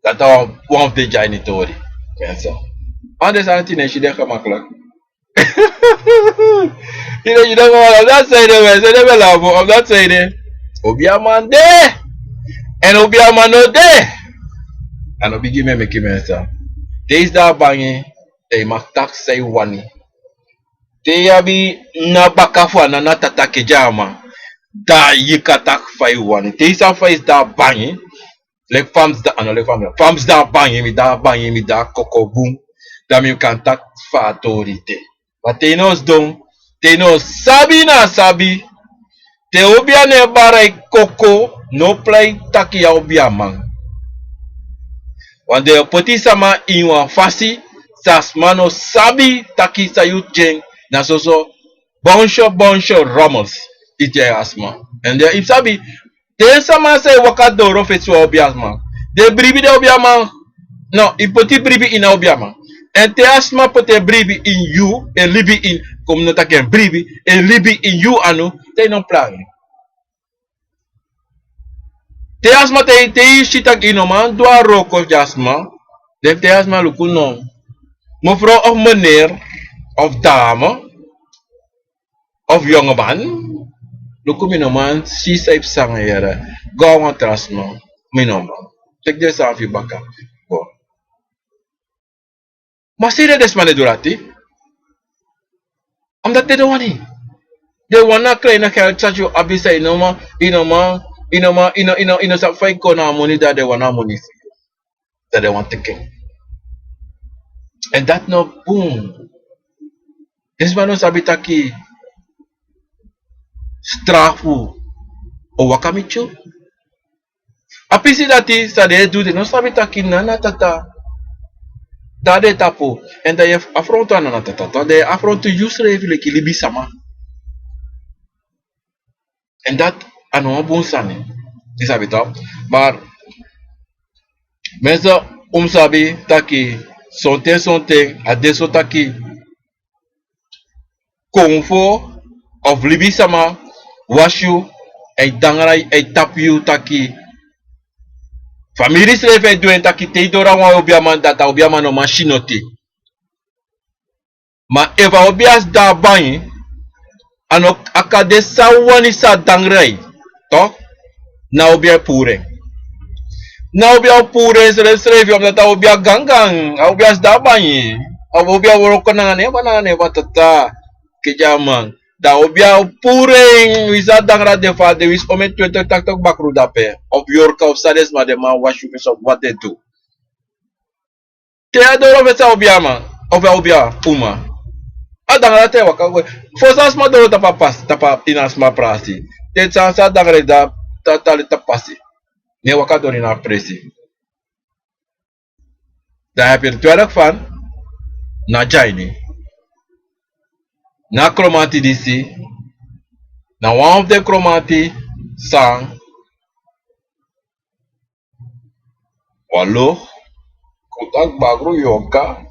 A: da ta one of the jaine tori menso ande santi shi de kamakla you don't know I'm not saying it, so never love, I'm not saying it. Obiaman de and Obiaman no de. And Obi me make him answer. Days that banging, they mak tak say wani. They abi na bakafu na natatake jama. Da yikatak fai wani. Days that face that banging. Like farms that and like farms that banging me that coco boom. That me can tak fa authority. But they knows don't, they know sabi na sabi. Te obia ne barai koko no play taki ya obia man. Wande poti sama inwa fasi sas mano sabi taki sa yu jeng na soso bonsho ramos ite asma. And if sabi te sama say wakadoro fesu obia man. De bribi de obia man. No, ipoti bribi ina obia man. En te asma pote bribi in you en libi in comme no taken bribi en libi in you anu te non plagi. Te asma te chitak inoman, doa roko jasma. Def te asma lukunom. Mevrouw of meneer, of dame, of jongeman. Luku minoman, si saip sangayara. Gawa trasma, minoman. Tek de sa fi baka. Go. Masira desmane durati. Omdat de wani. De wana kleine geld zat je abisa inoma sa fai kona money dat de wana money. Dat de want teken. En dat no boom. Desmano sabitaki strafu o wakamicho. Apisi dati sa de do de no sabitaki nana tata. Dade tapo en dat je afronta nana tata. Dat je afronta jusre even ki libi sama. En dat ano bon sani. Is sabi to. Maar mensen sabi taki sonte adesso taki konfo of libi sama washu e dangarai e tapiu taki family srefe doen taki te dora wa obiaman data obiaman no machinoti. Ma eva obias da bani ano akade sawani sa dangrai to na obia pure na obia pure srefe omdat obia gangang obias da bani obia woroko na ne batata kejaman da obia pure wisa dangra de fa de wis omet 20 tak bakru dape of yorka of sades ma de ma washu of what they do te adoro vesa obia man obia uma dangra te waka fosas ma do tapa inasma prasi te chansa dangra da tali tapasi ne waka do na presi da heb je de tweede van na jaini na chromati disi na one of the chromati sang walo kontak bagro yoka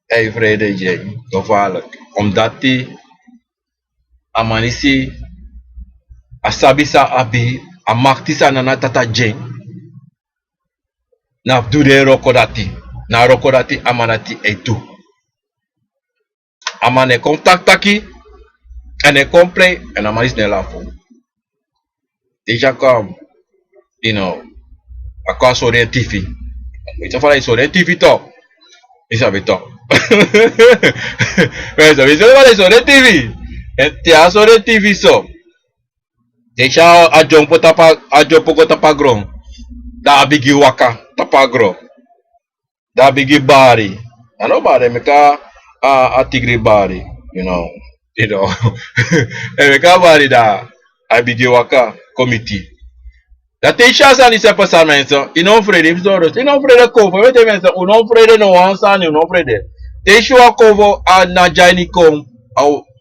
A: e vrede jeng gevaarlijk omdat die amanisi asabisa abi amaktisa nana tata jeng na dude rokodati amanati etu amane contact taki en een complet en amanis nela fo déjà comme akwa sore TV ita fala sore TV to isa beto pero eso fala sore TV te a sore TV so déjà a jompo tapa grom da bigi waka tapa gro da bigi bari ano bari meka a tigri bari you know meka bari da a bigi waka committee da te chance ni se passa menso non frede bisoro non frede covo vete menso non frede no ansa ni non frede te show covo a na jaini kom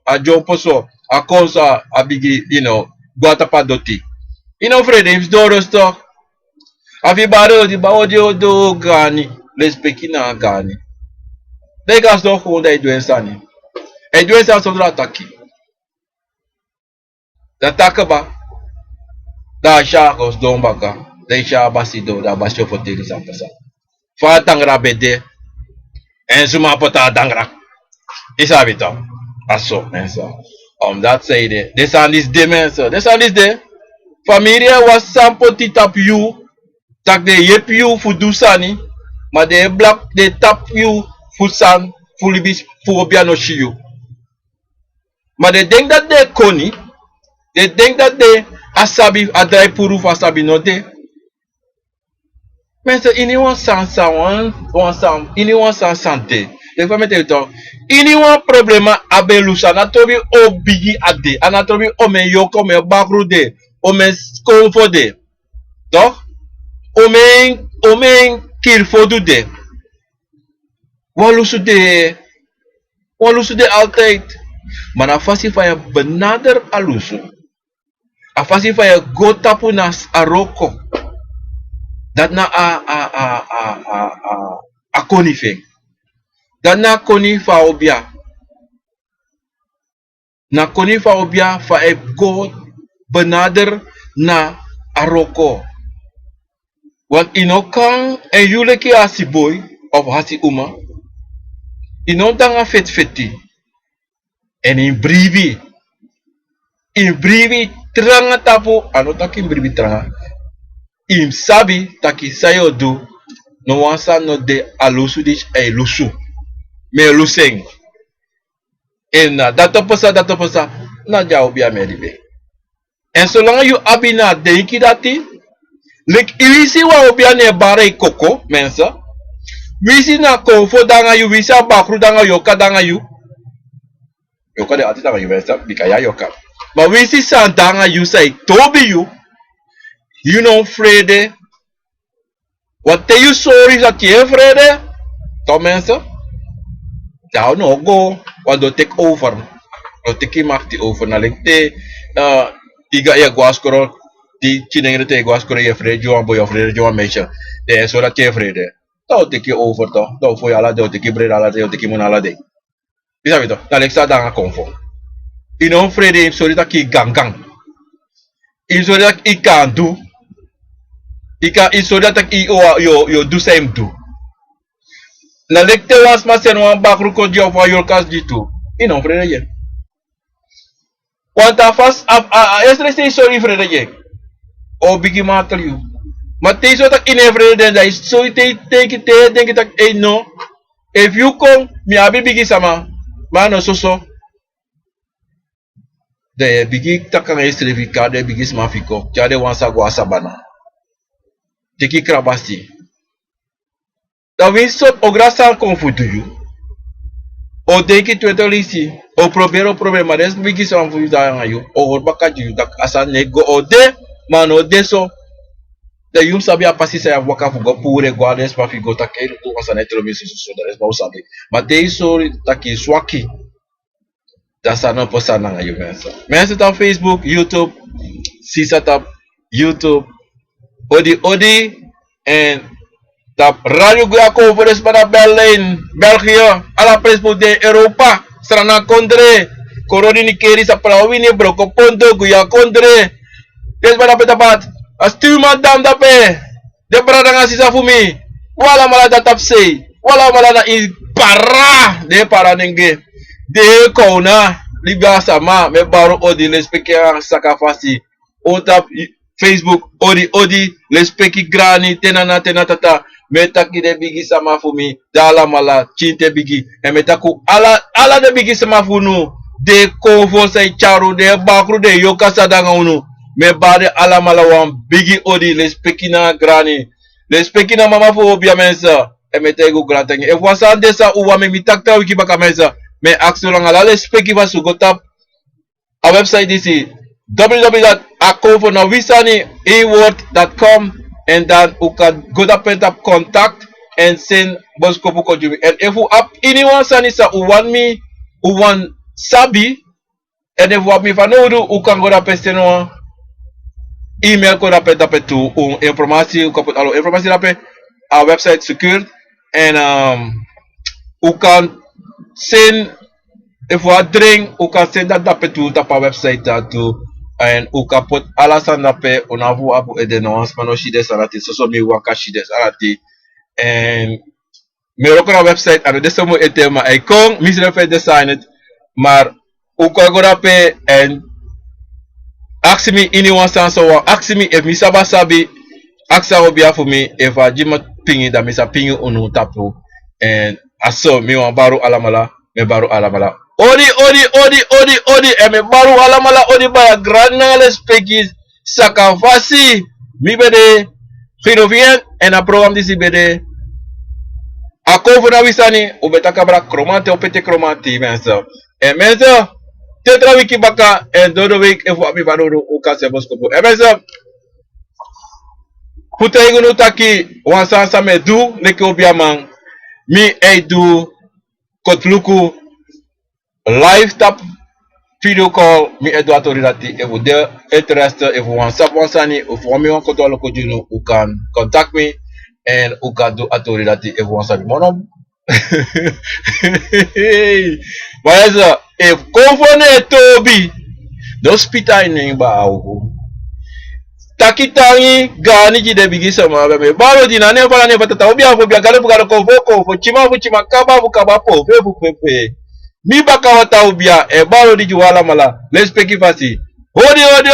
A: a jompo so a cosa a bigi guata padoti non frede bisoro sto avi baro di baodio do gani les pekina gani de gas do ko dai doença ni e doença so ataki da takaba da shakos dombaka deixa basido da basio poteri sapasa fa tangra bede en suma pota tangra isabito aso mensa that say de descendis de mensa descendis de familia was sampoti tap you tak de yep you fudusani ma de black de tap you fusan fulibis fu obiano shiyu ma de denk dat de koni de denk dat de asabi adrai puru asabi no de mais ini wan santé de fa mete to ini wan problema abelusa na tobi obigi ade ana tobi o me yoko me bagru de o me konfo de toch o men kirfodu de walusu de altijd maar na fasi fa ya benader alusu afasi fa ya gotapu nas aroko dat na a konife dat na konifa obia na konifa obia fa e go benader na aroko Want inokan en jullie hasi boy of hasi uma. Inotanga feti. En in brivi tranga tapu anotaki in brivi tranga. Im sabi taki sayo do no wansa no de alusu dich e lusu. Me luseng. En dat posa na jau bia medibe. En zolang you abina denki dati, lik iwisi wa obia ne bare koko, mensa. Wisi na konfo danga you, wisi bakru danga yoka danga you. Yoka de ati danga you mensa, bikaya yoka. Ma wisi san danga you say, tobi you no frede. Wat te you sorry dat je frede? To mensa. Jou no go, want do take over. Do take macht die over. Na lik te, iga ya guaskoro, die chinengere te guaskoro je frede, jo boy of frede, jo meisje. De so dat je frede. Do take over to. Do for ala do take bread ala de, do take mon ala de. Bisa beto. Na lik sa danga konfo. Ino frede, sorry dat ki gang. In sorry dat I kan do. In sorry dat I yo do same do. Na lekte was masen wan bakru ko job wa yorkas ditu. Ino frede je. Want afas estre say sorry frede je. O bigi matter you. Maar deze wat ik in every day dat is zo denk ik dat no. If you come, mi abi bigi sama. Maar no so. De bigi takang estrefika de bigi smafiko. Jade wansa guasa bana. Teki krabasti. Dat wist soort ograsa confutu you. O denk ik tweetalisi. O proberen maar des bigi sama fu da you. O horbaka you dat asa nego o de mano de so. De yum sabi a pasi sa waka fugo pure guarda es pa figo takeiro tu asa netro miso so da es ba sabi. Ma de so taki swaki. Da sa no posa na you mensa. Mensa ta Facebook, YouTube, sisa ta YouTube, Odi en ta radio gua conference para Berlin, België, ala Facebook de Europa, strana kondre, koroni ni keri sa prawini broko pondo gua kondre. Des para petapat. Astu madam dape. De brada nga sisa fumi. Wala mala datap say. Wala mala na para. De para nenge. De kona. Liga sama. Me baro odi. Lespeki ang sakafasi. Otap Facebook. Odi. Lespeki grani. Tenana tenatata. Metaki de bigi sama fumi. Dala mala. Chinte bigi. E metaku. Ala de bigi sama funu. De konvo say charu. De bakru de yoka sadanga unu. Me bade ala malawan bigi odi les pekina grani les pekina mama fo obia mensa e me tego grantangi e voisa desa uwa me mitakta wiki baka mensa me aksulang ala les peki va sugotap a website disi www.akofonawisani.com and then u kan go da pentap contact and send boskopu konjubi and if u up anyone sani sa u wan sabi and if u up mi fanodu u kan go da pesteno email ko dapat tu informasi ko put alo informasi dapat our website secured and you can send if you drink you can send that dapat tu tapa website tu and you can put alasan dapat unavu abu edenons mano shide sarati so mi waka shide sarati and meroko na website ano deso mo etema ay kung misre fe design it maar you can go dapat and ask me anyone so ask me if misaba sabi ask obia for me if a jima pingi da misa pingi unu tapu and aso mi wan baru alamala me baru alamala odi e me baru alamala odi ba granales pegis sakafasi mi bede finovien en a program disi bede Akofona wisani ubetaka bra kromante opete kromante mensa en mensa tetra wiki baka en dodo week efu abi vanoro ukase boskopo emesa puta igunu taki wansansa me du leke obiamang mi du kotluku live tap video call mi edu autoridati efu de interest efu wansap wansani efu wami wan koto aloko junu u can contact me and u can do autoridati efu wansabi monom mas if confone tobi no spita in ba au taki kitangi gani ji de bigisa ma be balo dina ne fala ne fatata obia fo bia gale bugalo ko fo chima kaba bu kaba po fe bu pepe mi baka wata obia e balo di juwala mala let's speak fasi odi odo